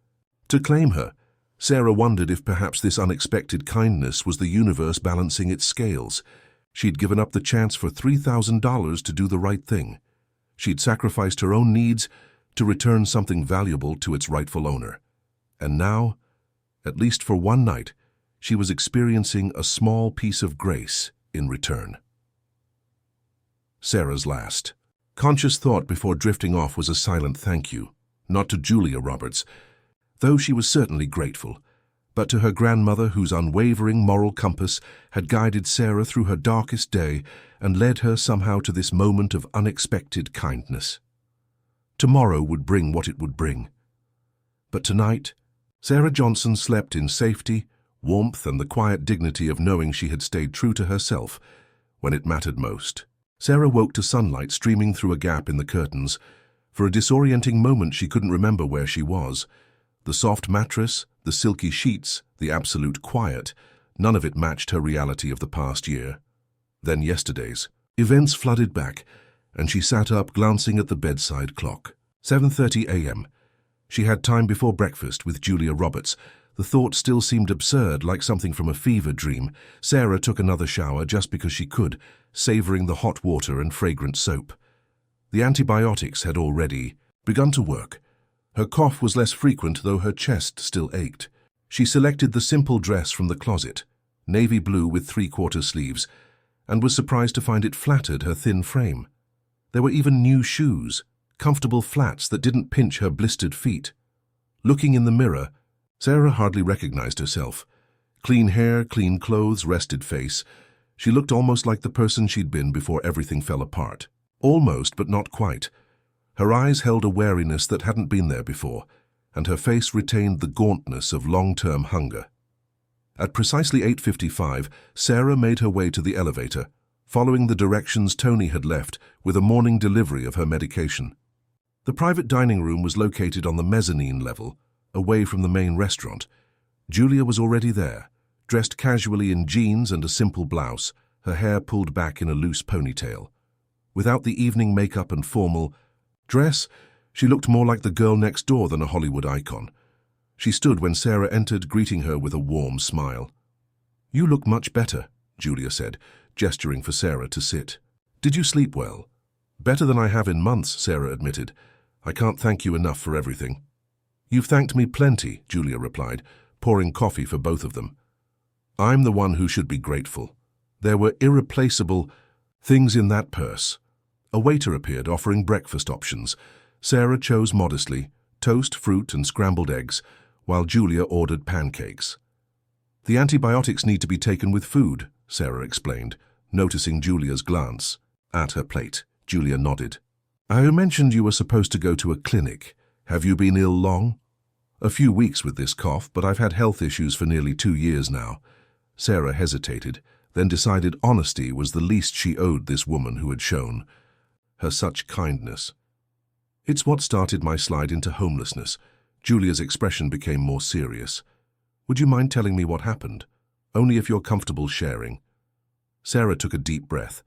to claim her, Sarah wondered if perhaps this unexpected kindness was the universe balancing its scales. She'd given up the chance for $3,000 to do the right thing. She'd sacrificed her own needs to return something valuable to its rightful owner. And now, at least for one night, she was experiencing a small piece of grace in return. Sarah's last conscious thought before drifting off was a silent thank you, not to Julia Roberts, though she was certainly grateful, but to her grandmother whose unwavering moral compass had guided Sarah through her darkest day and led her somehow to this moment of unexpected kindness. Tomorrow would bring what it would bring. But tonight, Sarah Johnson slept in safety, warmth, and the quiet dignity of knowing she had stayed true to herself when it mattered most. Sarah woke to sunlight streaming through a gap in the curtains. For a disorienting moment she couldn't remember where she was. The soft mattress, the silky sheets, the absolute quiet, none of it matched her reality of the past year. Then yesterday's events flooded back, and she sat up glancing at the bedside clock. 7:30 a.m. She had time before breakfast with Julia Roberts. The thought still seemed absurd, like something from a fever dream. Sarah took another shower just because she could, savoring the hot water and fragrant soap. The antibiotics had already begun to work. Her cough was less frequent, though her chest still ached. She selected the simple dress from the closet, navy blue with three-quarter sleeves, and was surprised to find it flattered her thin frame. There were even new shoes, comfortable flats that didn't pinch her blistered feet. Looking in the mirror, Sarah hardly recognized herself. Clean hair, clean clothes, rested face. She looked almost like the person she'd been before everything fell apart. Almost, but not quite. Her eyes held a wariness that hadn't been there before, and her face retained the gauntness of long-term hunger. At precisely 8:55, Sarah made her way to the elevator, following the directions Tony had left with a morning delivery of her medication. The private dining room was located on the mezzanine level, away from the main restaurant. Julia was already there, dressed casually in jeans and a simple blouse, her hair pulled back in a loose ponytail. Without the evening makeup and formal dress, she looked more like the girl next door than a Hollywood icon. She stood when Sarah entered, greeting her with a warm smile. "You look much better," Julia said, gesturing for Sarah to sit. "Did you sleep well?" "Better than I have in months," Sarah admitted. "I can't thank you enough for everything." "You've thanked me plenty," Julia replied, pouring coffee for both of them. "I'm the one who should be grateful. There were irreplaceable things in that purse." A waiter appeared, offering breakfast options. Sarah chose modestly, toast, fruit, and scrambled eggs, while Julia ordered pancakes. "The antibiotics need to be taken with food," Sarah explained, noticing Julia's glance. At her plate, Julia nodded. "I mentioned you were supposed to go to a clinic. Have you been ill long?" "A few weeks with this cough, but I've had health issues for nearly 2 years now." Sarah hesitated, then decided honesty was the least she owed this woman who had shown her such kindness. "It's what started my slide into homelessness." Julia's expression became more serious. "Would you mind telling me what happened? Only if you're comfortable sharing." Sarah took a deep breath.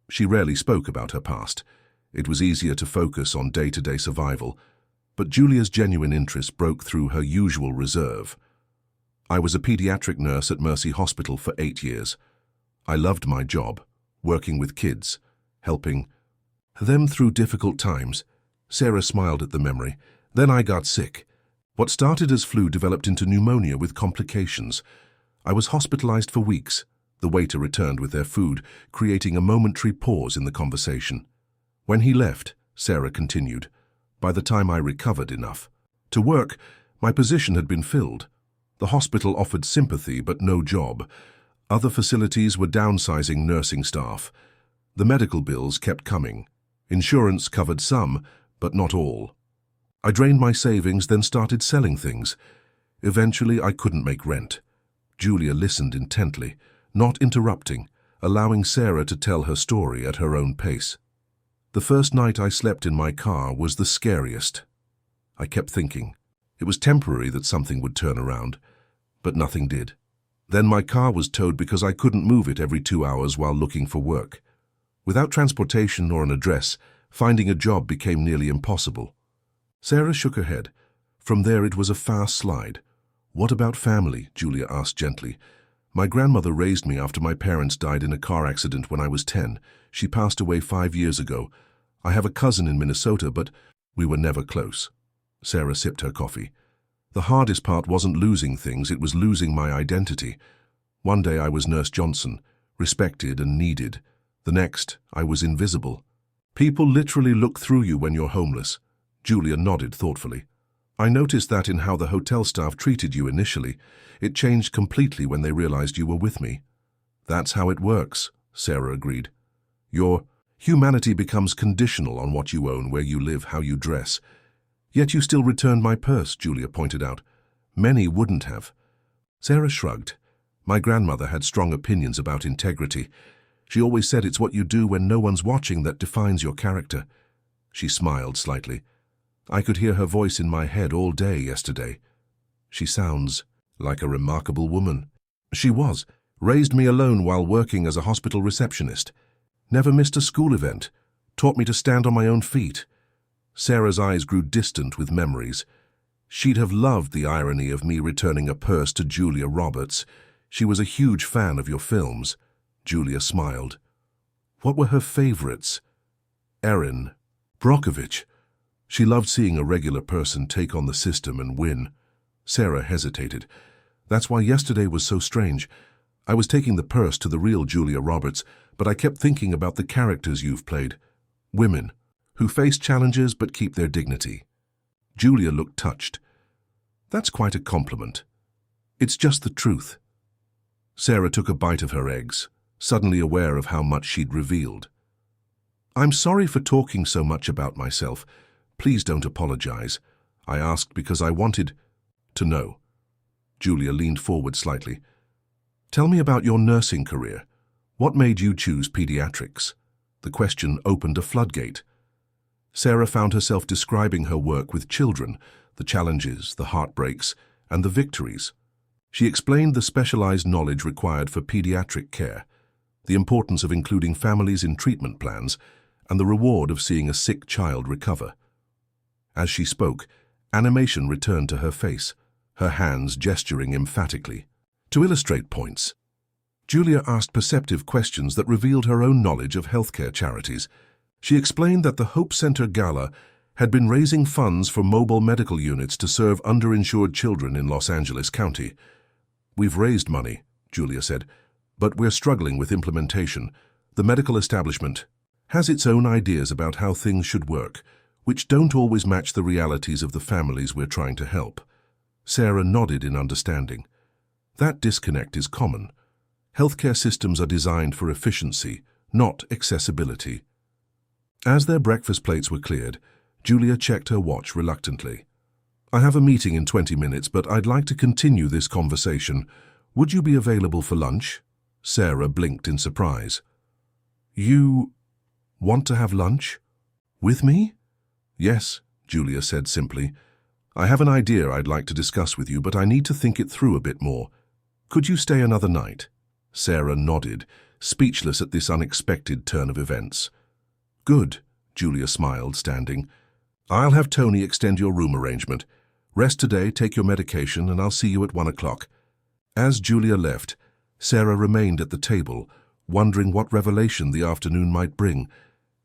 She rarely spoke about her past. It was easier to focus on day-to-day survival, but Julia's genuine interest broke through her usual reserve. "I was a pediatric nurse at Mercy Hospital for 8 years. I loved my job, working with kids, helping them through difficult times." Sarah smiled at the memory. "Then I got sick. What started as flu developed into pneumonia with complications. I was hospitalized for weeks." The waiter returned with their food, creating a momentary pause in the conversation. "When he left," Sarah continued, "by the time I recovered enough to work, my position had been filled. The hospital offered sympathy but no job. Other facilities were downsizing nursing staff. The medical bills kept coming. Insurance covered some, but not all. I drained my savings, then started selling things. Eventually, I couldn't make rent." Julia listened intently, not interrupting, allowing Sarah to tell her story at her own pace. "The first night I slept in my car was the scariest. I kept thinking it was temporary, that something would turn around, but nothing did. Then my car was towed because I couldn't move it every 2 hours while looking for work. Without transportation or an address, finding a job became nearly impossible." Sarah shook her head. From there it was a fast slide. "What about family?" Julia asked gently. "My grandmother raised me after my parents died in a car accident when I was 10. She passed away 5 years ago. I have a cousin in Minnesota, but we were never close." Sarah sipped her coffee. The hardest part wasn't losing things, it was losing my identity. One day I was Nurse Johnson, respected and needed. The next, I was invisible. People literally look through you when you're homeless. Julia nodded thoughtfully. I noticed that in how the hotel staff treated you initially. It changed completely when they realized you were with me. That's how it works, Sarah agreed. Your humanity becomes conditional on what you own, where you live, how you dress. Yet you still returned my purse, Julia pointed out. Many wouldn't have. Sarah shrugged. My grandmother had strong opinions about integrity. She always said it's what you do when no one's watching that defines your character. She smiled slightly. I could hear her voice in my head all day yesterday. She sounds like a remarkable woman. She was. Raised me alone while working as a hospital receptionist. Never missed a school event. Taught me to stand on my own feet. Sarah's eyes grew distant with memories. She'd have loved the irony of me returning a purse to Julia Roberts. She was a huge fan of your films. Julia smiled. What were her favorites? Erin Brockovich. She loved seeing a regular person take on the system and win. Sarah hesitated. That's why yesterday was so strange. I was taking the purse to the real Julia Roberts, but I kept thinking about the characters you've played. Women, who face challenges but keep their dignity. Julia looked touched. That's quite a compliment. It's just the truth. Sarah took a bite of her eggs, suddenly aware of how much she'd revealed. I'm sorry for talking so much about myself. Please don't apologize. I asked because I wanted to know. Julia leaned forward slightly. Tell me about your nursing career. What made you choose pediatrics? The question opened a floodgate. Sarah found herself describing her work with children, the challenges, the heartbreaks, and the victories. She explained the specialized knowledge required for pediatric care, the importance of including families in treatment plans, and the reward of seeing a sick child recover. As she spoke, animation returned to her face, her hands gesturing emphatically. To illustrate points, Julia asked perceptive questions that revealed her own knowledge of healthcare charities. She explained that the Hope Center Gala had been raising funds for mobile medical units to serve underinsured children in Los Angeles County. We've raised money, Julia said, but we're struggling with implementation. The medical establishment has its own ideas about how things should work, which don't always match the realities of the families we're trying to help. Sarah nodded in understanding. That disconnect is common. Healthcare systems are designed for efficiency, not accessibility. As their breakfast plates were cleared, Julia checked her watch reluctantly. I have a meeting in 20 minutes, but I'd like to continue this conversation. Would you be available for lunch? Sarah blinked in surprise. You want to have lunch? With me? Yes, Julia said simply. I have an idea I'd like to discuss with you, but I need to think it through a bit more. Could you stay another night? Sarah nodded, speechless at this unexpected turn of events. Good, Julia smiled, standing. I'll have Tony extend your room arrangement. Rest today, take your medication, and I'll see you at 1 o'clock. As Julia left, Sarah remained at the table, wondering what revelation the afternoon might bring,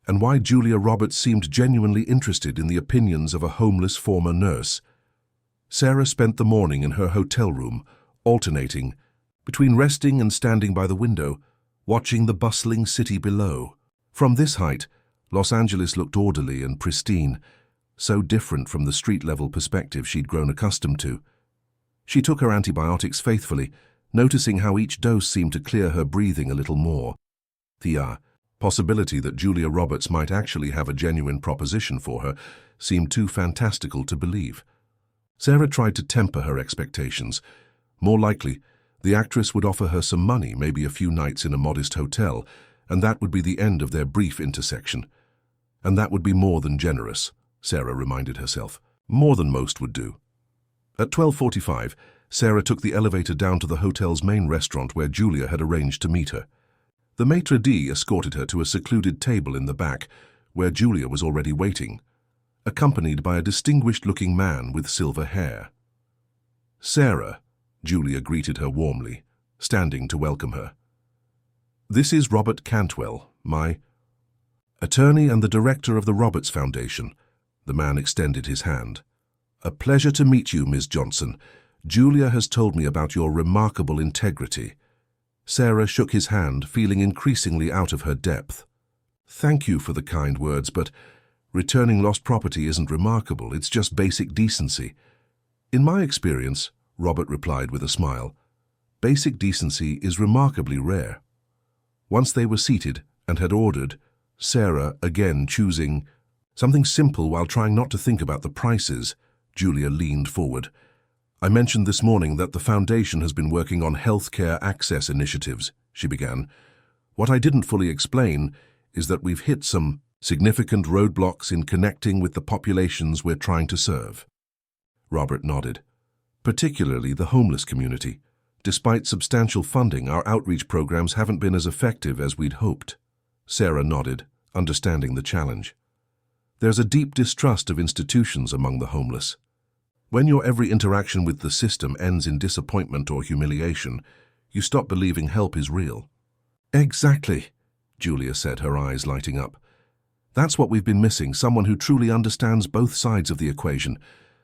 and why Julia Roberts seemed genuinely interested in the opinions of a homeless former nurse. Sarah spent the morning in her hotel room, alternating between resting and standing by the window, watching the bustling city below. From this height, Los Angeles looked orderly and pristine, so different from the street-level perspective she'd grown accustomed to. She took her antibiotics faithfully, noticing how each dose seemed to clear her breathing a little more. The possibility that Julia Roberts might actually have a genuine proposition for her seemed too fantastical to believe. Sarah tried to temper her expectations. More likely, the actress would offer her some money, maybe a few nights in a modest hotel, and that would be the end of their brief intersection. And that would be more than generous, Sarah reminded herself. More than most would do. At 12:45, Sarah took the elevator down to the hotel's main restaurant where Julia had arranged to meet her. The maitre d' escorted her to a secluded table in the back, where Julia was already waiting, accompanied by a distinguished-looking man with silver hair. Sarah, Julia greeted her warmly, standing to welcome her. This is Robert Cantwell, my attorney and the director of the Roberts Foundation. The man extended his hand. "A pleasure to meet you, Ms. Johnson. Julia has told me about your remarkable integrity." Sarah shook his hand, feeling increasingly out of her depth. "Thank you for the kind words, but returning lost property isn't remarkable, it's just basic decency." "In my experience," Robert replied with a smile, "basic decency is remarkably rare." Once they were seated and had ordered, Sarah again choosing something simple while trying not to think about the prices, Julia leaned forward. "I mentioned this morning that the Foundation has been working on healthcare access initiatives," she began. "What I didn't fully explain is that we've hit some significant roadblocks in connecting with the populations we're trying to serve." Robert nodded. "Particularly the homeless community. Despite substantial funding, our outreach programs haven't been as effective as we'd hoped." Sarah nodded, understanding the challenge. "There's a deep distrust of institutions among the homeless. When your every interaction with the system ends in disappointment or humiliation, you stop believing help is real." "Exactly," Julia said, her eyes lighting up. "That's what we've been missing, someone who truly understands both sides of the equation.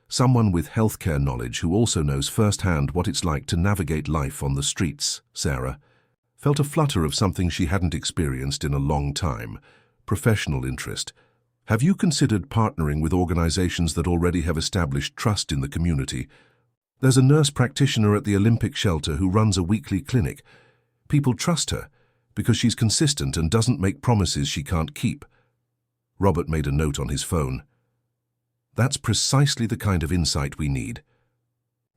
Someone with healthcare knowledge who also knows firsthand what it's like to navigate life on the streets." Sarah felt a flutter of something she hadn't experienced in a long time: professional interest. "Have you considered partnering with organizations that already have established trust in the community? There's a nurse practitioner at the Olympic Shelter who runs a weekly clinic. People trust her because she's consistent and doesn't make promises she can't keep." Robert made a note on his phone. "That's precisely the kind of insight we need."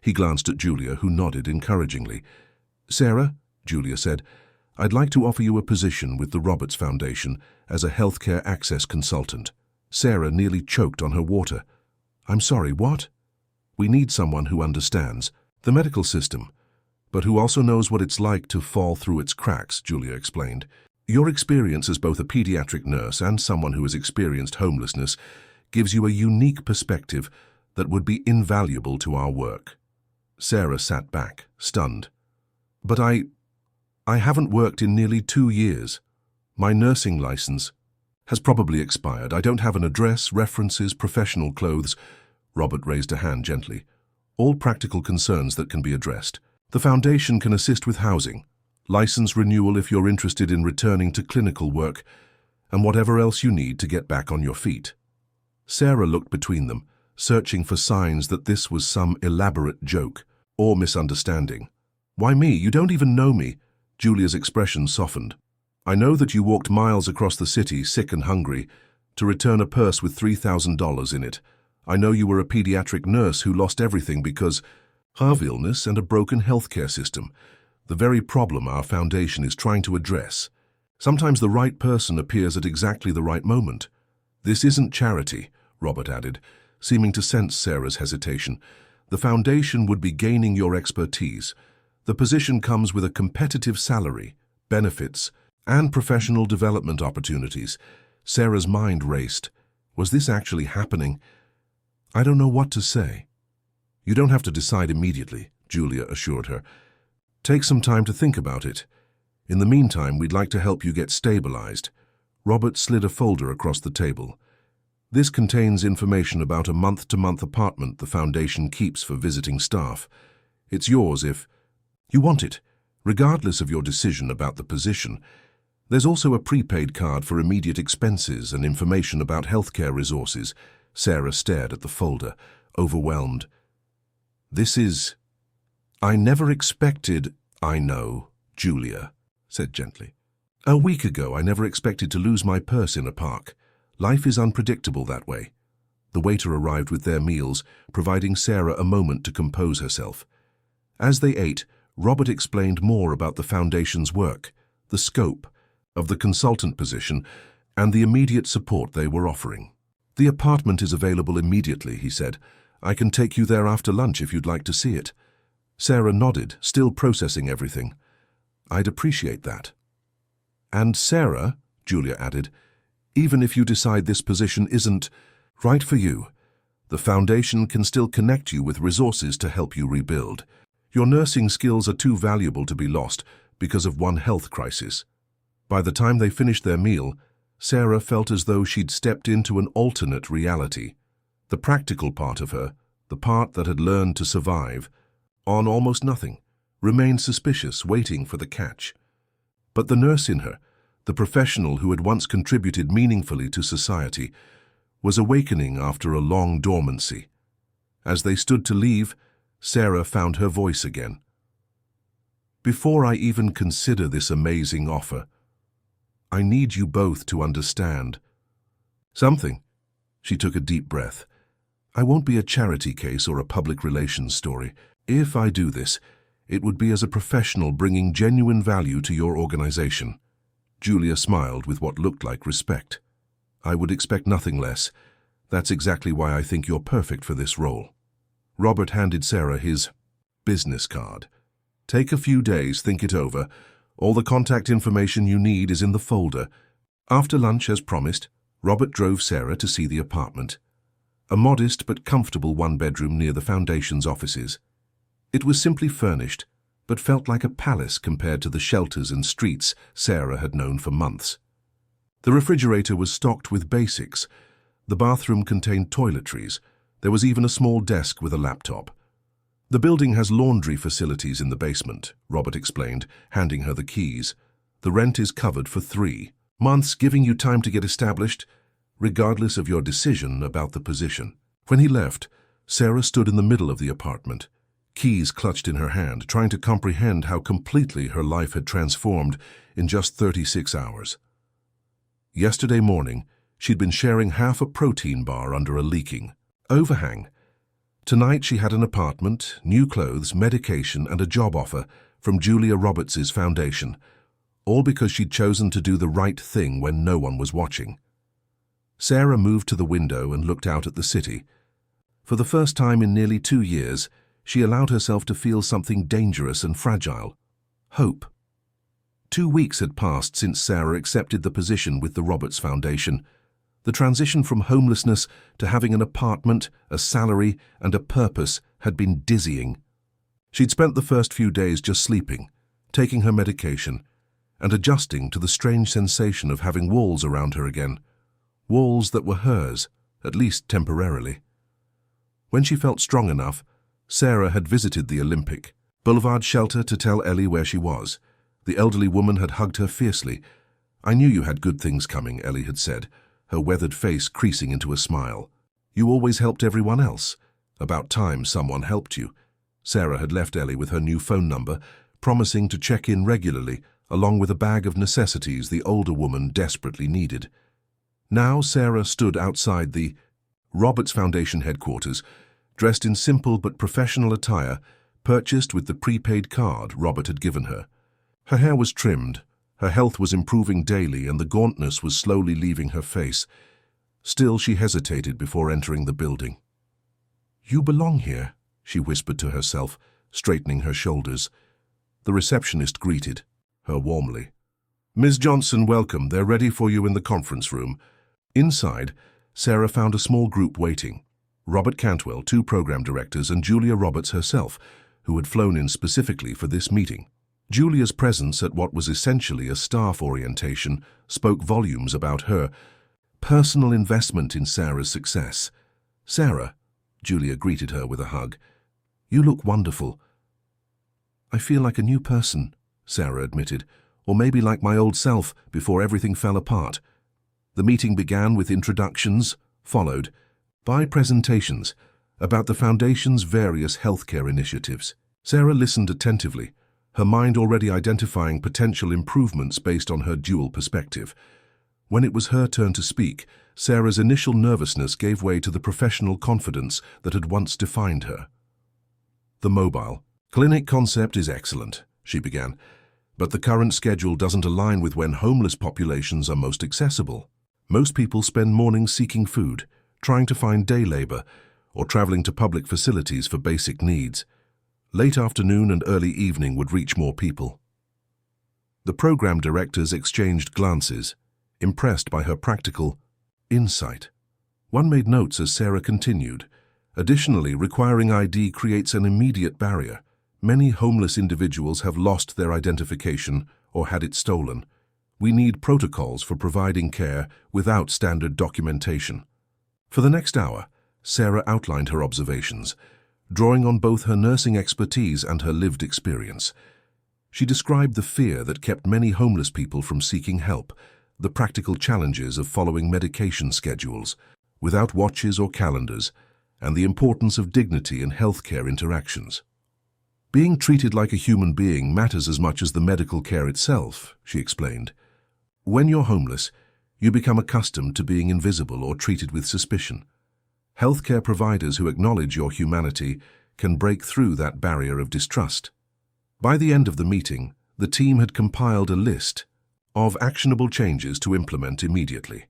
He glanced at Julia, who nodded encouragingly. "Sarah," Julia said, "I'd like to offer you a position with the Roberts Foundation as a healthcare access consultant." Sarah nearly choked on her water. "I'm sorry, what?" "We need someone who understands the medical system, but who also knows what it's like to fall through its cracks," Julia explained. "Your experience as both a pediatric nurse and someone who has experienced homelessness gives you a unique perspective that would be invaluable to our work." Sarah sat back, stunned. "But I haven't worked in nearly 2 years. My nursing license has probably expired. I don't have an address, references, professional clothes." Robert raised a hand gently. "All practical concerns that can be addressed. The Foundation can assist with housing, license renewal if you're interested in returning to clinical work, and whatever else you need to get back on your feet." Sarah looked between them, searching for signs that this was some elaborate joke or misunderstanding. "Why me? You don't even know me." Julia's expression softened. "I know that you walked miles across the city, sick and hungry, to return a purse with $3,000 in it. I know you were a pediatric nurse who lost everything because of illness and a broken healthcare system, the very problem our foundation is trying to address. Sometimes the right person appears at exactly the right moment. This isn't charity," Robert added, seeming to sense Sarah's hesitation. "The foundation would be gaining your expertise. The position comes with a competitive salary, benefits, and professional development opportunities." Sarah's mind raced. Was this actually happening? "I don't know what to say." "You don't have to decide immediately," Julia assured her. "Take some time to think about it. In the meantime, we'd like to help you get stabilized." Robert slid a folder across the table. "This contains information about a month-to-month apartment the Foundation keeps for visiting staff. It's yours if you want it, regardless of your decision about the position. There's also a prepaid card for immediate expenses and information about healthcare resources." Sarah stared at the folder, overwhelmed. "I never expected—" "I know," Julia said gently. "A week ago, I never expected to lose my purse in a park. Life is unpredictable that way." The waiter arrived with their meals, providing Sarah a moment to compose herself. As they ate, Robert explained more about the Foundation's work, the scope of the consultant position, and the immediate support they were offering. "The apartment is available immediately," he said. "I can take you there after lunch if you'd like to see it." Sarah nodded, still processing everything. "I'd appreciate that." "And Sarah," Julia added, "even if you decide this position isn't right for you, the Foundation can still connect you with resources to help you rebuild. Your nursing skills are too valuable to be lost because of one health crisis." By the time they finished their meal, Sarah felt as though she'd stepped into an alternate reality. The practical part of her, the part that had learned to survive on almost nothing, remained suspicious, waiting for the catch. But the nurse in her, the professional who had once contributed meaningfully to society, was awakening after a long dormancy. As they stood to leave, Sarah found her voice again. "Before I even consider this amazing offer, I need you both to understand something." She took a deep breath. "I won't be a charity case or a public relations story. If I do this, it would be as a professional bringing genuine value to your organization." Julia smiled with what looked like respect. "I would expect nothing less. That's exactly why I think you're perfect for this role." Robert handed Sarah his business card. "Take a few days, think it over. All the contact information you need is in the folder." After lunch, as promised, Robert drove Sarah to see the apartment. A modest but comfortable one-bedroom near the Foundation's offices. It was simply furnished, but felt like a palace compared to the shelters and streets Sarah had known for months. The refrigerator was stocked with basics. The bathroom contained toiletries. There was even a small desk with a laptop. "The building has laundry facilities in the basement," Robert explained, handing her the keys. "The rent is covered for 3 months, giving you time to get established, regardless of your decision about the position." When he left, Sarah stood in the middle of the apartment, keys clutched in her hand, trying to comprehend how completely her life had transformed in just 36 hours. Yesterday morning, she'd been sharing half a protein bar under a leaking overhang. Tonight she had an apartment, new clothes, medication, and a job offer from Julia Roberts' foundation, all because she'd chosen to do the right thing when no one was watching. Sarah moved to the window and looked out at the city. For the first time in nearly 2 years, she allowed herself to feel something dangerous and fragile: hope. 2 weeks had passed since Sarah accepted the position with the Roberts Foundation. The transition from homelessness to having an apartment, a salary, and a purpose had been dizzying. She'd spent the first few days just sleeping, taking her medication, and adjusting to the strange sensation of having walls around her again. Walls that were hers, at least temporarily. When she felt strong enough, Sarah had visited the Olympic Boulevard shelter to tell Ellie where she was. The elderly woman had hugged her fiercely. "I knew you had good things coming," Ellie had said, her weathered face creasing into a smile. "You always helped everyone else. About time someone helped you." Sarah had left Ellie with her new phone number, promising to check in regularly, along with a bag of necessities the older woman desperately needed. Now Sarah stood outside the Roberts Foundation headquarters, dressed in simple but professional attire, purchased with the prepaid card Robert had given her. Her hair was trimmed, her health was improving daily, and the gauntness was slowly leaving her face. Still, she hesitated before entering the building. "You belong here," she whispered to herself, straightening her shoulders. The receptionist greeted her warmly. "Ms. Johnson, welcome. They're ready for you in the conference room." Inside, Sarah found a small group waiting. Robert Cantwell, 2 program directors, and Julia Roberts herself, who had flown in specifically for this meeting. Julia's presence at what was essentially a staff orientation spoke volumes about her personal investment in Sarah's success. "Sarah," Julia greeted her with a hug, "you look wonderful." "I feel like a new person," Sarah admitted, "or maybe like my old self before everything fell apart." The meeting began with introductions, followed by presentations about the Foundation's various healthcare initiatives. Sarah listened attentively, her mind already identifying potential improvements based on her dual perspective. When it was her turn to speak, Sarah's initial nervousness gave way to the professional confidence that had once defined her. "The mobile clinic concept is excellent," she began, "but the current schedule doesn't align with when homeless populations are most accessible. Most people spend mornings seeking food, trying to find day labor, or traveling to public facilities for basic needs. Late afternoon and early evening would reach more people." The program directors exchanged glances, impressed by her practical insight. One made notes as Sarah continued. "Additionally, requiring ID creates an immediate barrier. Many homeless individuals have lost their identification or had it stolen. We need protocols for providing care without standard documentation." For the next hour, Sarah outlined her observations, drawing on both her nursing expertise and her lived experience. She described the fear that kept many homeless people from seeking help, the practical challenges of following medication schedules, without watches or calendars, and the importance of dignity in healthcare interactions. Being treated like a human being matters as much as the medical care itself, she explained. When you're homeless, you become accustomed to being invisible or treated with suspicion. Healthcare providers who acknowledge your humanity can break through that barrier of distrust. By the end of the meeting, the team had compiled a list of actionable changes to implement immediately.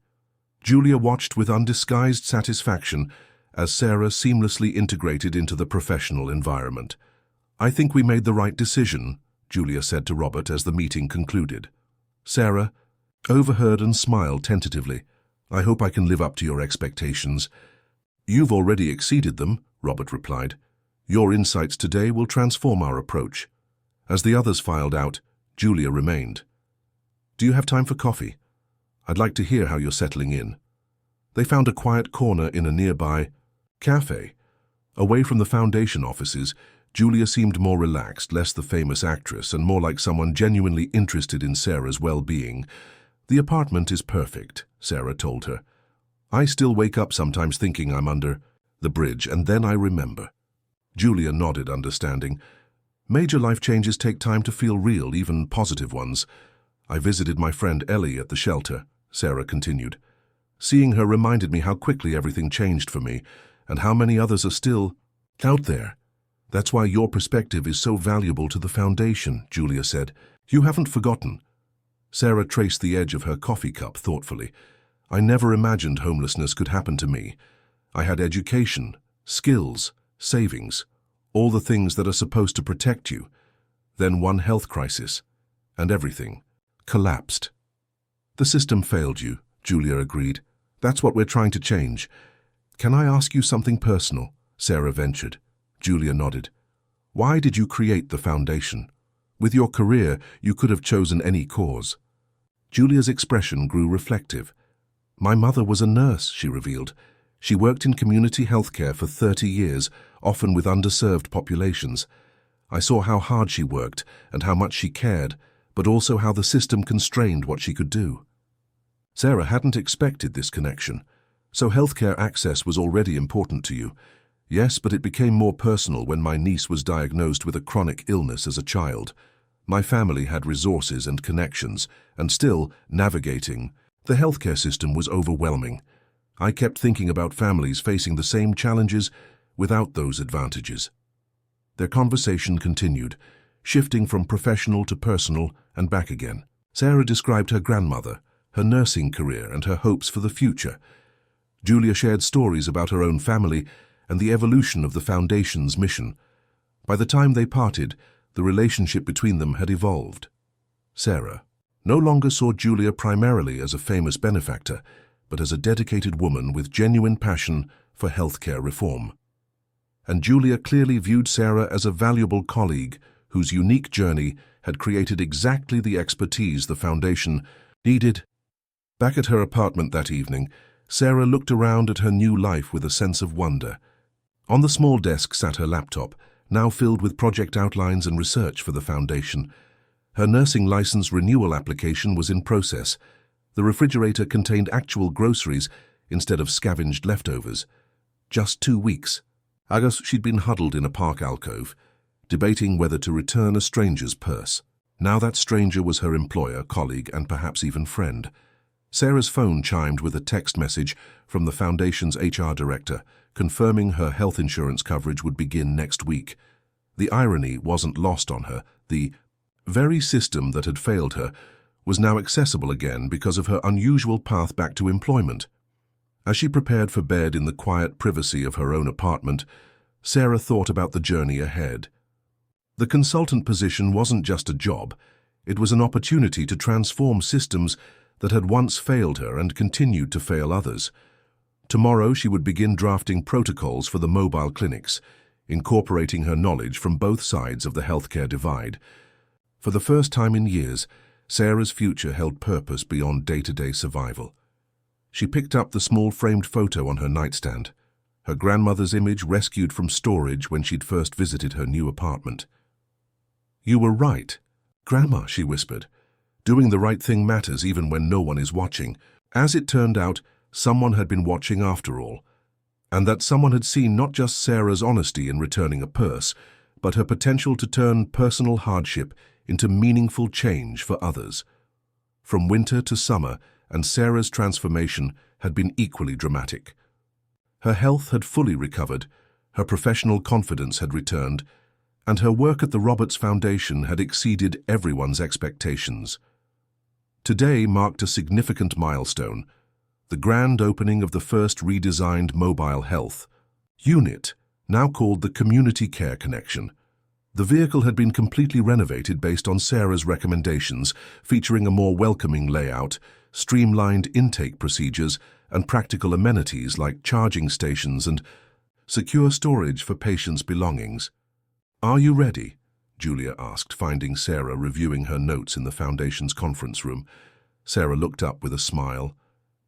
Julia watched with undisguised satisfaction as Sarah seamlessly integrated into the professional environment. "I think we made the right decision," Julia said to Robert as the meeting concluded. Sarah overheard and smiled tentatively. "I hope I can live up to your expectations." "You've already exceeded them," Robert replied. "Your insights today will transform our approach." As the others filed out, Julia remained. "Do you have time for coffee? I'd like to hear how you're settling in." They found a quiet corner in a nearby cafe. Away from the foundation offices, Julia seemed more relaxed, less the famous actress, and more like someone genuinely interested in Sarah's well-being. "The apartment is perfect," Sarah told her. "I still wake up sometimes thinking I'm under the bridge, and then I remember." Julia nodded, understanding. "Major life changes take time to feel real, even positive ones. I visited my friend Ellie at the shelter," Sarah continued. "Seeing her reminded me how quickly everything changed for me, and how many others are still out there. That's why your perspective is so valuable to the foundation," Julia said. "You haven't forgotten." Sarah traced the edge of her coffee cup thoughtfully. "I never imagined homelessness could happen to me. I had education, skills, savings, all the things that are supposed to protect you. Then one health crisis, and everything collapsed." "The system failed you," Julia agreed. "That's what we're trying to change." "Can I ask you something personal?" Sarah ventured. Julia nodded. "Why did you create the foundation? With your career, you could have chosen any cause." Julia's expression grew reflective. "My mother was a nurse," she revealed. "She worked in community healthcare for 30 years, often with underserved populations. I saw how hard she worked and how much she cared, but also how the system constrained what she could do." Sarah hadn't expected this connection. "So healthcare access was already important to you?" "Yes, but it became more personal when my niece was diagnosed with a chronic illness as a child. My family had resources and connections, and still, navigating the healthcare system was overwhelming. I kept thinking about families facing the same challenges without those advantages." Their conversation continued, shifting from professional to personal and back again. Sarah described her grandmother, her nursing career, and her hopes for the future. Julia shared stories about her own family and the evolution of the Foundation's mission. By the time they parted, the relationship between them had evolved. Sarah no longer saw Julia primarily as a famous benefactor, but as a dedicated woman with genuine passion for healthcare reform. And Julia clearly viewed Sarah as a valuable colleague whose unique journey had created exactly the expertise the Foundation needed. Back at her apartment that evening, Sarah looked around at her new life with a sense of wonder. On the small desk sat her laptop, now filled with project outlines and research for the Foundation. Her nursing license renewal application was in process. The refrigerator contained actual groceries instead of scavenged leftovers. Just 2 weeks. August, she'd been huddled in a park alcove, debating whether to return a stranger's purse. Now that stranger was her employer, colleague, and perhaps even friend. Sarah's phone chimed with a text message from the Foundation's HR director, confirming her health insurance coverage would begin next week. The irony wasn't lost on her. The very system that had failed her was now accessible again because of her unusual path back to employment. As she prepared for bed in the quiet privacy of her own apartment, Sarah thought about the journey ahead. The consultant position wasn't just a job. It was an opportunity to transform systems that had once failed her and continued to fail others. Tomorrow she would begin drafting protocols for the mobile clinics, incorporating her knowledge from both sides of the healthcare divide. For the first time in years, Sarah's future held purpose beyond day-to-day survival. She picked up the small framed photo on her nightstand. her grandmother's image rescued from storage when she'd first visited her new apartment. "You were right, Grandma," she whispered. "Doing the right thing matters even when no one is watching." As it turned out, someone had been watching after all, and that someone had seen not just Sarah's honesty in returning a purse, but her potential to turn personal hardship into meaningful change for others. From winter to summer, and Sarah's transformation had been equally dramatic. Her health had fully recovered, her professional confidence had returned, and her work at the Roberts Foundation had exceeded everyone's expectations. Today marked a significant milestone, the grand opening of the first redesigned mobile health unit, now called the Community Care Connection. The vehicle had been completely renovated based on Sarah's recommendations, featuring a more welcoming layout, streamlined intake procedures, and practical amenities like charging stations and secure storage for patients' belongings. "Are you ready?" Julia asked, finding Sarah reviewing her notes in the Foundation's conference room. Sarah looked up with a smile.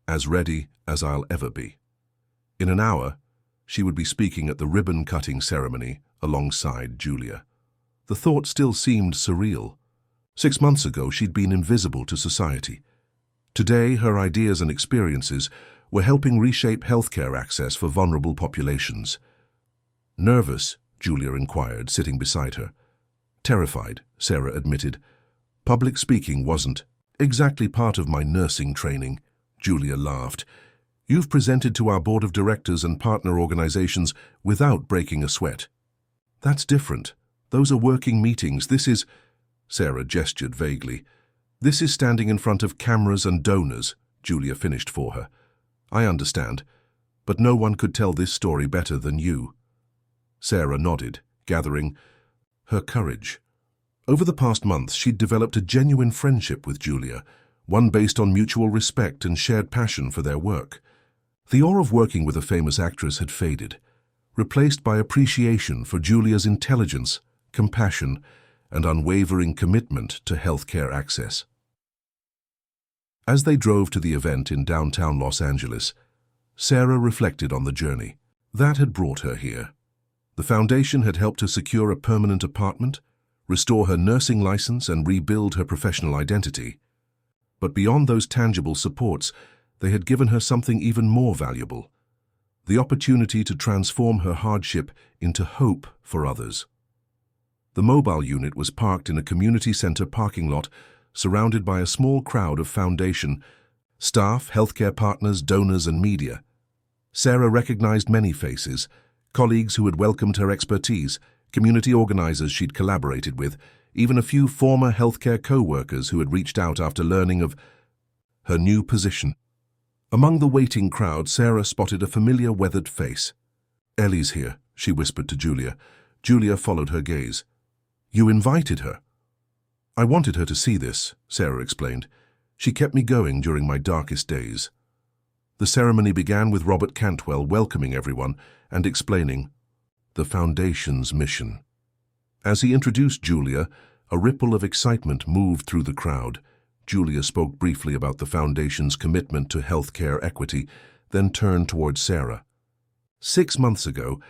"As ready as I'll ever be." In an hour, she would be speaking at the ribbon-cutting ceremony alongside Julia. The thought still seemed surreal. 6 months ago, she'd been invisible to society. Today, her ideas and experiences were helping reshape healthcare access for vulnerable populations. "Nervous?" Julia inquired, sitting beside her. "Terrified," Sarah admitted. "Public speaking wasn't exactly part of my nursing training." Julia laughed. "You've presented to our board of directors and partner organizations without breaking a sweat." "That's different. Those are working meetings. This is—" Sarah gestured vaguely. "This is standing in front of cameras and donors," Julia finished for her. "I understand, but no one could tell this story better than you." Sarah nodded, gathering her courage. Over the past months, she'd developed a genuine friendship with Julia, one based on mutual respect and shared passion for their work. The awe of working with a famous actress had faded, replaced by appreciation for Julia's intelligence, compassion, and unwavering commitment to healthcare access. As they drove to the event in downtown Los Angeles, Sarah reflected on the journey that had brought her here. The foundation had helped her secure a permanent apartment, restore her nursing license, and rebuild her professional identity. But beyond those tangible supports, they had given her something even more valuable: the opportunity to transform her hardship into hope for others. The mobile unit was parked in a community center parking lot, surrounded by a small crowd of foundation staff, healthcare partners, donors, and media. Sarah recognized many faces: colleagues who had welcomed her expertise, community organizers she'd collaborated with, even a few former healthcare co-workers who had reached out after learning of her new position. Among the waiting crowd, Sarah spotted a familiar weathered face. "Ellie's here," she whispered to Julia. Julia followed her gaze. "You invited her?" "I wanted her to see this," Sarah explained. "She kept me going during my darkest days." The ceremony began with Robert Cantwell welcoming everyone and explaining the Foundation's mission. As he introduced Julia, a ripple of excitement moved through the crowd. Julia spoke briefly about the Foundation's commitment to healthcare equity, then turned towards Sarah. 6 months ago,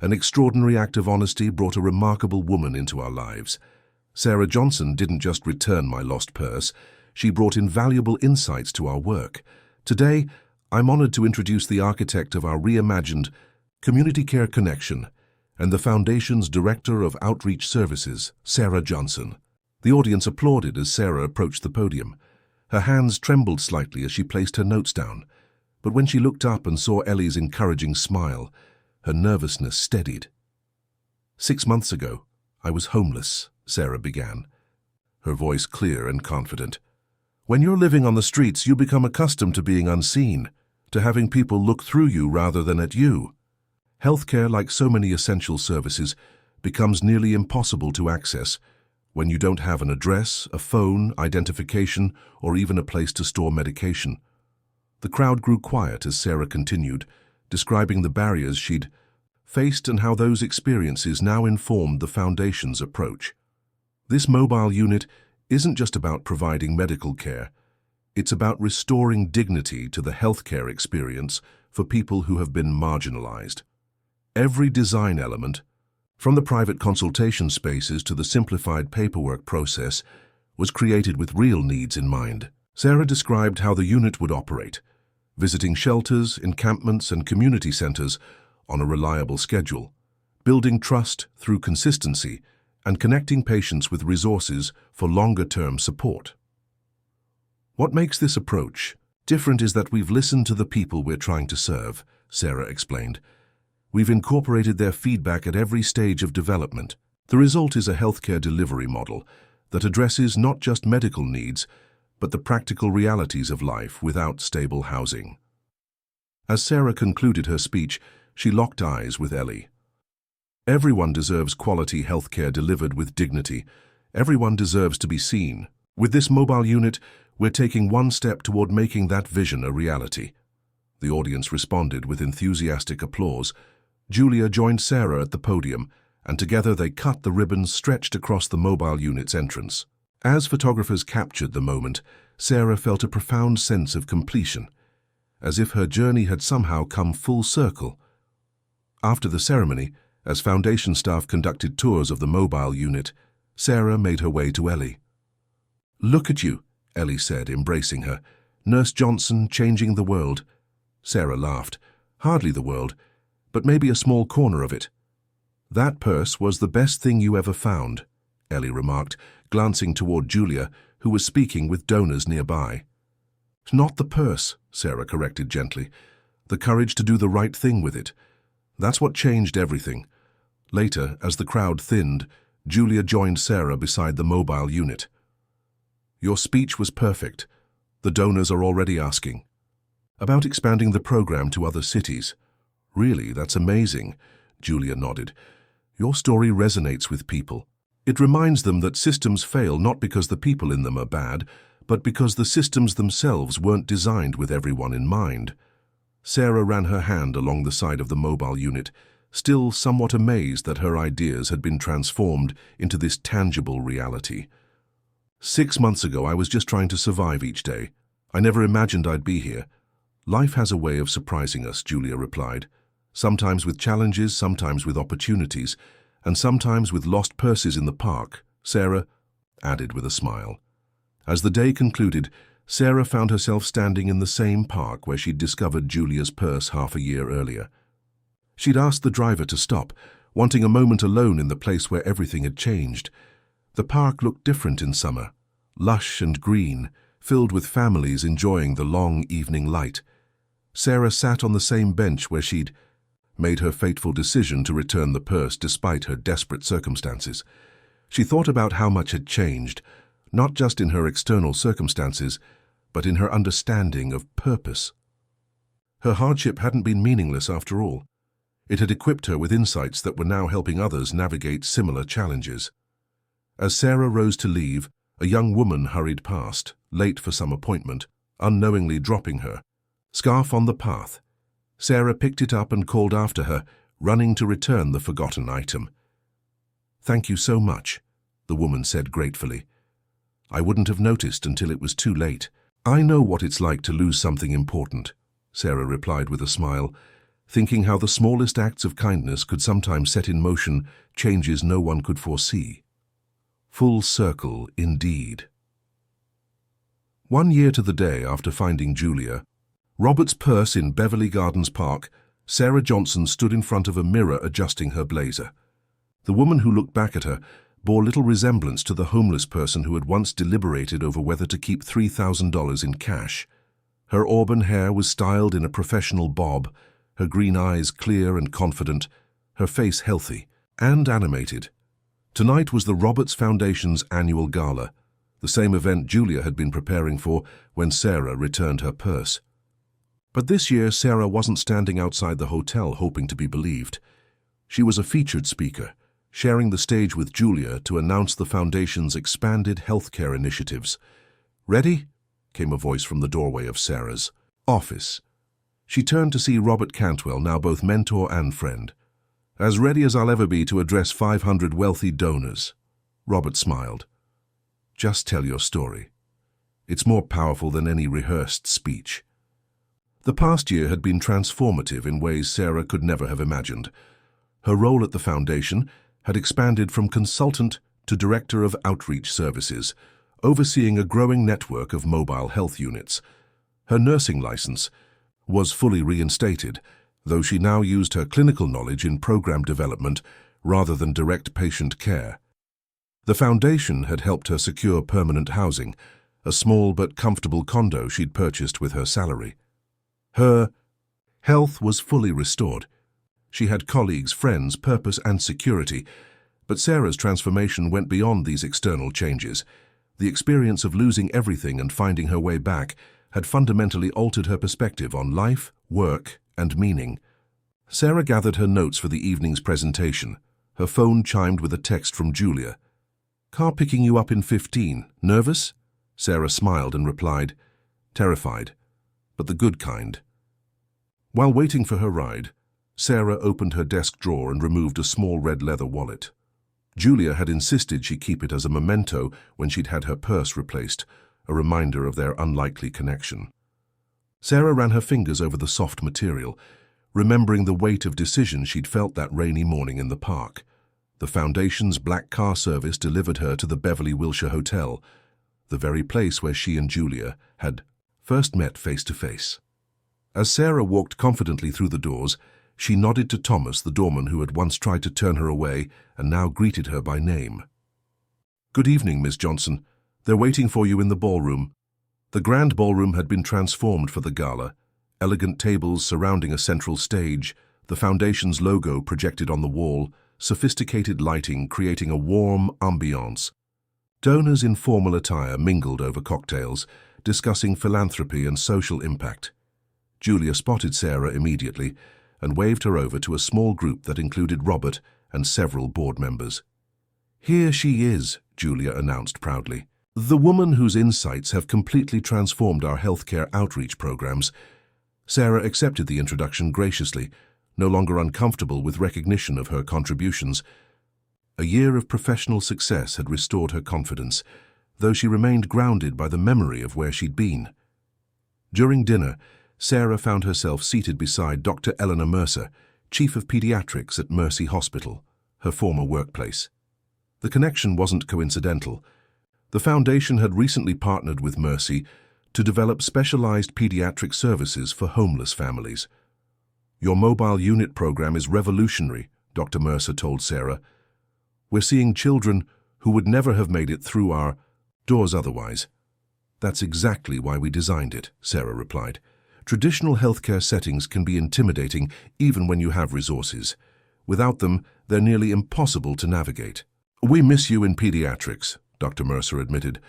an extraordinary act of honesty brought a remarkable woman into our lives. Sarah Johnson didn't just return my lost purse, she brought invaluable insights to our work. Today, I'm honored to introduce the architect of our reimagined Community Care Connection and the Foundation's Director of Outreach Services, Sarah Johnson. The audience applauded as Sarah approached the podium. Her hands trembled slightly as she placed her notes down, but when she looked up and saw Ellie's encouraging smile, her nervousness steadied. 6 months ago, I was homeless, Sarah began, her voice clear and confident. When you're living on the streets, you become accustomed to being unseen, to having people look through you rather than at you. Healthcare, like so many essential services, becomes nearly impossible to access when you don't have an address, a phone, identification, or even a place to store medication. The crowd grew quiet as Sarah continued, describing the barriers she'd faced and how those experiences now informed the Foundation's approach. This mobile unit isn't just about providing medical care. It's about restoring dignity to the healthcare experience for people who have been marginalized. Every design element, from the private consultation spaces to the simplified paperwork process, was created with real needs in mind. Sarah described how the unit would operate, visiting shelters, encampments, and community centers on a reliable schedule, building trust through consistency, and connecting patients with resources for longer-term support. What makes this approach different is that we've listened to the people we're trying to serve, Sarah explained. We've incorporated their feedback at every stage of development. The result is a healthcare delivery model that addresses not just medical needs, but the practical realities of life without stable housing. As Sarah concluded her speech, she locked eyes with Ellie. Everyone deserves quality healthcare delivered with dignity. Everyone deserves to be seen. With this mobile unit, we're taking one step toward making that vision a reality. The audience responded with enthusiastic applause. Julia joined Sarah at the podium, and together they cut the ribbons stretched across the mobile unit's entrance. As photographers captured the moment, Sarah felt a profound sense of completion, as if her journey had somehow come full circle. After the ceremony, as foundation staff conducted tours of the mobile unit, Sarah made her way to Ellie. "Look at you," Ellie said, embracing her. "Nurse Johnson changing the world." Sarah laughed. "Hardly the world, but maybe a small corner of it." "That purse was the best thing you ever found," Ellie remarked, glancing toward Julia, who was speaking with donors nearby. "Not the purse," Sarah corrected gently. "The courage to do the right thing with it. That's what changed everything." Later, as the crowd thinned, Julia joined Sarah beside the mobile unit. "Your speech was perfect. The donors are already asking about expanding the program to other cities." "Really, that's amazing," Julia nodded. "Your story resonates with people. It reminds them that systems fail not because the people in them are bad, but because the systems themselves weren't designed with everyone in mind." Sarah ran her hand along the side of the mobile unit, still somewhat amazed that her ideas had been transformed into this tangible reality. "6 months ago, I was just trying to survive each day. I never imagined I'd be here." "Life has a way of surprising us," Julia replied. "Sometimes with challenges, sometimes with opportunities, and sometimes with lost purses in the park," Sarah added with a smile. As the day concluded, Sarah found herself standing in the same park where she'd discovered Julia's purse half a year earlier. She'd asked the driver to stop, wanting a moment alone in the place where everything had changed. The park looked different in summer, lush and green, filled with families enjoying the long evening light. Sarah sat on the same bench where she'd made her fateful decision to return the purse despite her desperate circumstances. She thought about how much had changed, not just in her external circumstances, but in her understanding of purpose. Her hardship hadn't been meaningless after all. It had equipped her with insights that were now helping others navigate similar challenges. As Sarah rose to leave, a young woman hurried past, late for some appointment, unknowingly dropping her scarf on the path. Sarah picked it up and called after her, running to return the forgotten item. "Thank you so much," the woman said gratefully. "I wouldn't have noticed until it was too late." "I know what it's like to lose something important," Sarah replied with a smile, thinking how the smallest acts of kindness could sometimes set in motion changes no one could foresee. Full circle, indeed. 1 year to the day after finding Julia, Robert's purse in Beverly Gardens Park, Sarah Johnson stood in front of a mirror adjusting her blazer. The woman who looked back at her bore little resemblance to the homeless person who had once deliberated over whether to keep $3,000 in cash. Her auburn hair was styled in a professional bob, her green eyes clear and confident, her face healthy and animated. Tonight was the Roberts Foundation's annual gala, the same event Julia had been preparing for when Sarah returned her purse. But this year, Sarah wasn't standing outside the hotel hoping to be believed. She was a featured speaker, sharing the stage with Julia to announce the Foundation's expanded healthcare initiatives. "Ready?" came a voice from the doorway of Sarah's office. She turned to see Robert Cantwell, now both mentor and friend. "As ready as I'll ever be to address 500 wealthy donors." Robert smiled. "Just tell your story. It's more powerful than any rehearsed speech." The past year had been transformative in ways Sarah could never have imagined. Her role at the foundation had expanded from consultant to director of outreach services, overseeing a growing network of mobile health units. Her nursing license was fully reinstated, though she now used her clinical knowledge in program development rather than direct patient care. The foundation had helped her secure permanent housing, a small but comfortable condo she'd purchased with her salary. Her health was fully restored. She had colleagues, friends, purpose, and security. But Sarah's transformation went beyond these external changes. The experience of losing everything and finding her way back had fundamentally altered her perspective on life, work, and meaning. Sarah gathered her notes for the evening's presentation. Her phone chimed with a text from Julia. "Car picking you up in 15. Nervous?" Sarah smiled and replied, "Terrified, but the good kind." While waiting for her ride, Sarah opened her desk drawer and removed a small red leather wallet. Julia had insisted she keep it as a memento when she'd had her purse replaced, a reminder of their unlikely connection. Sarah ran her fingers over the soft material, remembering the weight of decision she'd felt that rainy morning in the park. The foundation's black car service delivered her to the Beverly Wilshire Hotel, the very place where she and Julia had first met face to face. As Sarah walked confidently through the doors, she nodded to Thomas, the doorman who had once tried to turn her away and now greeted her by name. "Good evening, Miss Johnson. They're waiting for you in the ballroom." The grand ballroom had been transformed for the gala. Elegant tables surrounding a central stage, the foundation's logo projected on the wall, sophisticated lighting creating a warm ambiance. Donors in formal attire mingled over cocktails, discussing philanthropy and social impact. Julia spotted Sarah immediately and waved her over to a small group that included Robert and several board members. "Here she is," Julia announced proudly. "The woman whose insights have completely transformed our healthcare outreach programs." Sarah accepted the introduction graciously, no longer uncomfortable with recognition of her contributions. A year of professional success had restored her confidence, though she remained grounded by the memory of where she'd been. During dinner, Sarah found herself seated beside Dr. Eleanor Mercer, Chief of Pediatrics at Mercy Hospital, her former workplace. The connection wasn't coincidental. The foundation had recently partnered with Mercy to develop specialized pediatric services for homeless families. "Your mobile unit program is revolutionary," Dr. Mercer told Sarah. "We're seeing children who would never have made it through our doors otherwise." "That's exactly why we designed it," Sarah replied. "Traditional healthcare settings can be intimidating even when you have resources. Without them, they're nearly impossible to navigate." "We miss you in pediatrics," Dr. Mercer admitted,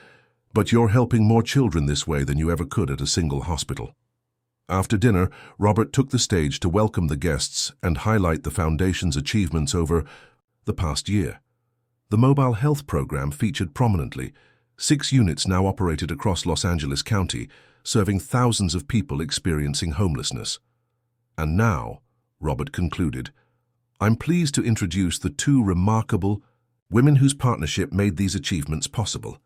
"but you're helping more children this way than you ever could at a single hospital." After dinner, Robert took the stage to welcome the guests and highlight the foundation's achievements over the past year. The mobile health program featured prominently. 6 units now operated across Los Angeles County, serving thousands of people experiencing homelessness. "And now," Robert concluded, "I'm pleased to introduce the 2 remarkable women whose partnership made these achievements possible.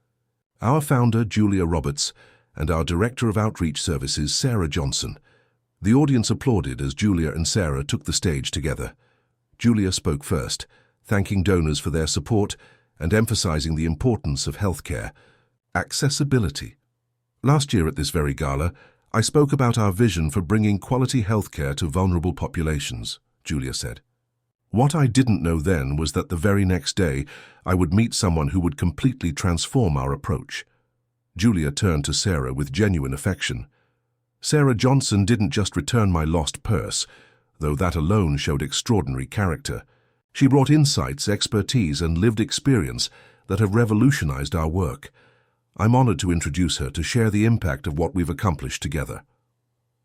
Our founder, Julia Roberts, and our Director of Outreach Services, Sarah Johnson." The audience applauded as Julia and Sarah took the stage together. Julia spoke first, thanking donors for their support and emphasizing the importance of healthcare accessibility. "Last year at this very gala, I spoke about our vision for bringing quality healthcare to vulnerable populations," Julia said. "What I didn't know then was that the very next day I would meet someone who would completely transform our approach." Julia turned to Sarah with genuine affection. "Sarah Johnson didn't just return my lost purse, though that alone showed extraordinary character. She brought insights, expertise, and lived experience that have revolutionized our work. I'm honored to introduce her to share the impact of what we've accomplished together."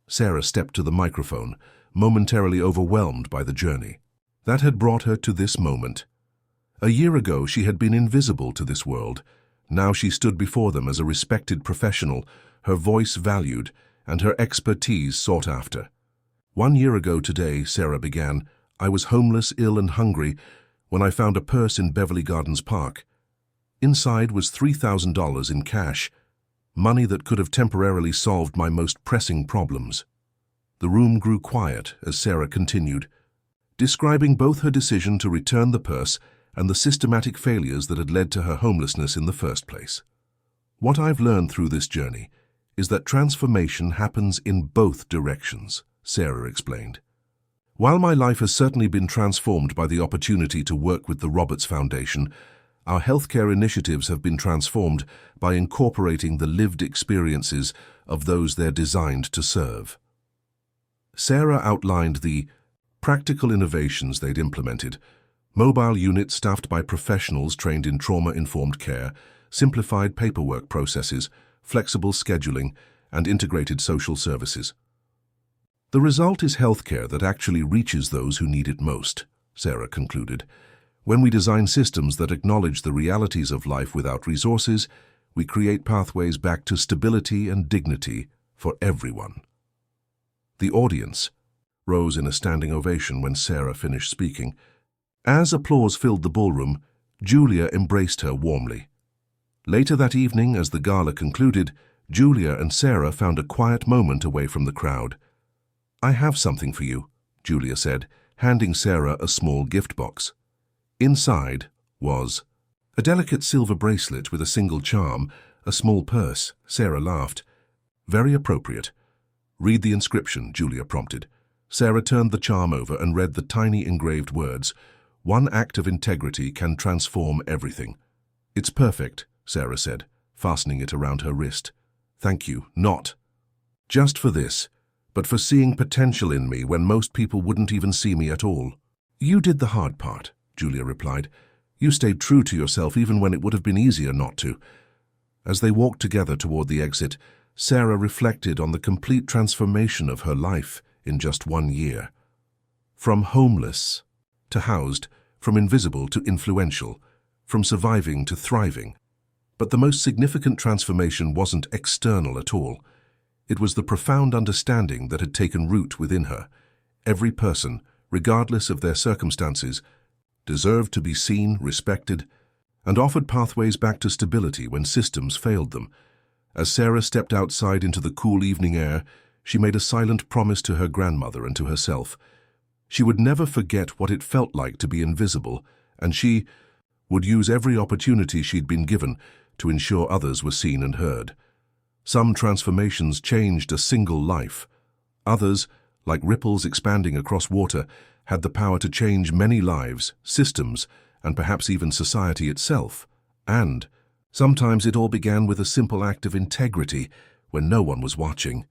Sarah stepped to the microphone, momentarily overwhelmed by the journey that had brought her to this moment. A year ago, she had been invisible to this world. Now she stood before them as a respected professional, her voice valued, and her expertise sought after. "1 year ago today," Sarah began, "I was homeless, ill, and hungry when I found a purse in Beverly Gardens Park. Inside was $3,000 in cash, money that could have temporarily solved my most pressing problems." The room grew quiet as Sarah continued. describing both her decision to return the purse and the systematic failures that had led to her homelessness in the first place. "What I've learned through this journey is that transformation happens in both directions," Sarah explained. "While my life has certainly been transformed by the opportunity to work with the Roberts Foundation, our healthcare initiatives have been transformed by incorporating the lived experiences of those they're designed to serve." Sarah outlined the practical innovations they'd implemented: mobile units staffed by professionals trained in trauma-informed care, simplified paperwork processes, flexible scheduling, and integrated social services. "The result is healthcare that actually reaches those who need it most," Sarah concluded. "When we design systems that acknowledge the realities of life without resources, we create pathways back to stability and dignity for everyone." The audience rose in a standing ovation when Sarah finished speaking. As applause filled the ballroom, Julia embraced her warmly. Later that evening, as the gala concluded, Julia and Sarah found a quiet moment away from the crowd. "I have something for you," Julia said, handing Sarah a small gift box. Inside was a delicate silver bracelet with a single charm, a small purse. Sarah laughed. "Very appropriate." "Read the inscription," Julia prompted. Sarah turned the charm over and read the tiny engraved words, "One act of integrity can transform everything." "It's perfect," Sarah said, fastening it around her wrist. "Thank you, not just for this, but for seeing potential in me when most people wouldn't even see me at all." "You did the hard part," Julia replied. "You stayed true to yourself even when it would have been easier not to." As they walked together toward the exit, Sarah reflected on the complete transformation of her life in just 1 year. From homeless to housed, from invisible to influential, from surviving to thriving. But the most significant transformation wasn't external at all. It was the profound understanding that had taken root within her. Every person, regardless of their circumstances, deserved to be seen, respected, and offered pathways back to stability when systems failed them. As Sarah stepped outside into the cool evening air, she made a silent promise to her grandmother and to herself. She would never forget what it felt like to be invisible, and she would use every opportunity she'd been given to ensure others were seen and heard. Some transformations changed a single life. Others, like ripples expanding across water, had the power to change many lives, systems, and perhaps even society itself. And sometimes it all began with a simple act of integrity when no one was watching.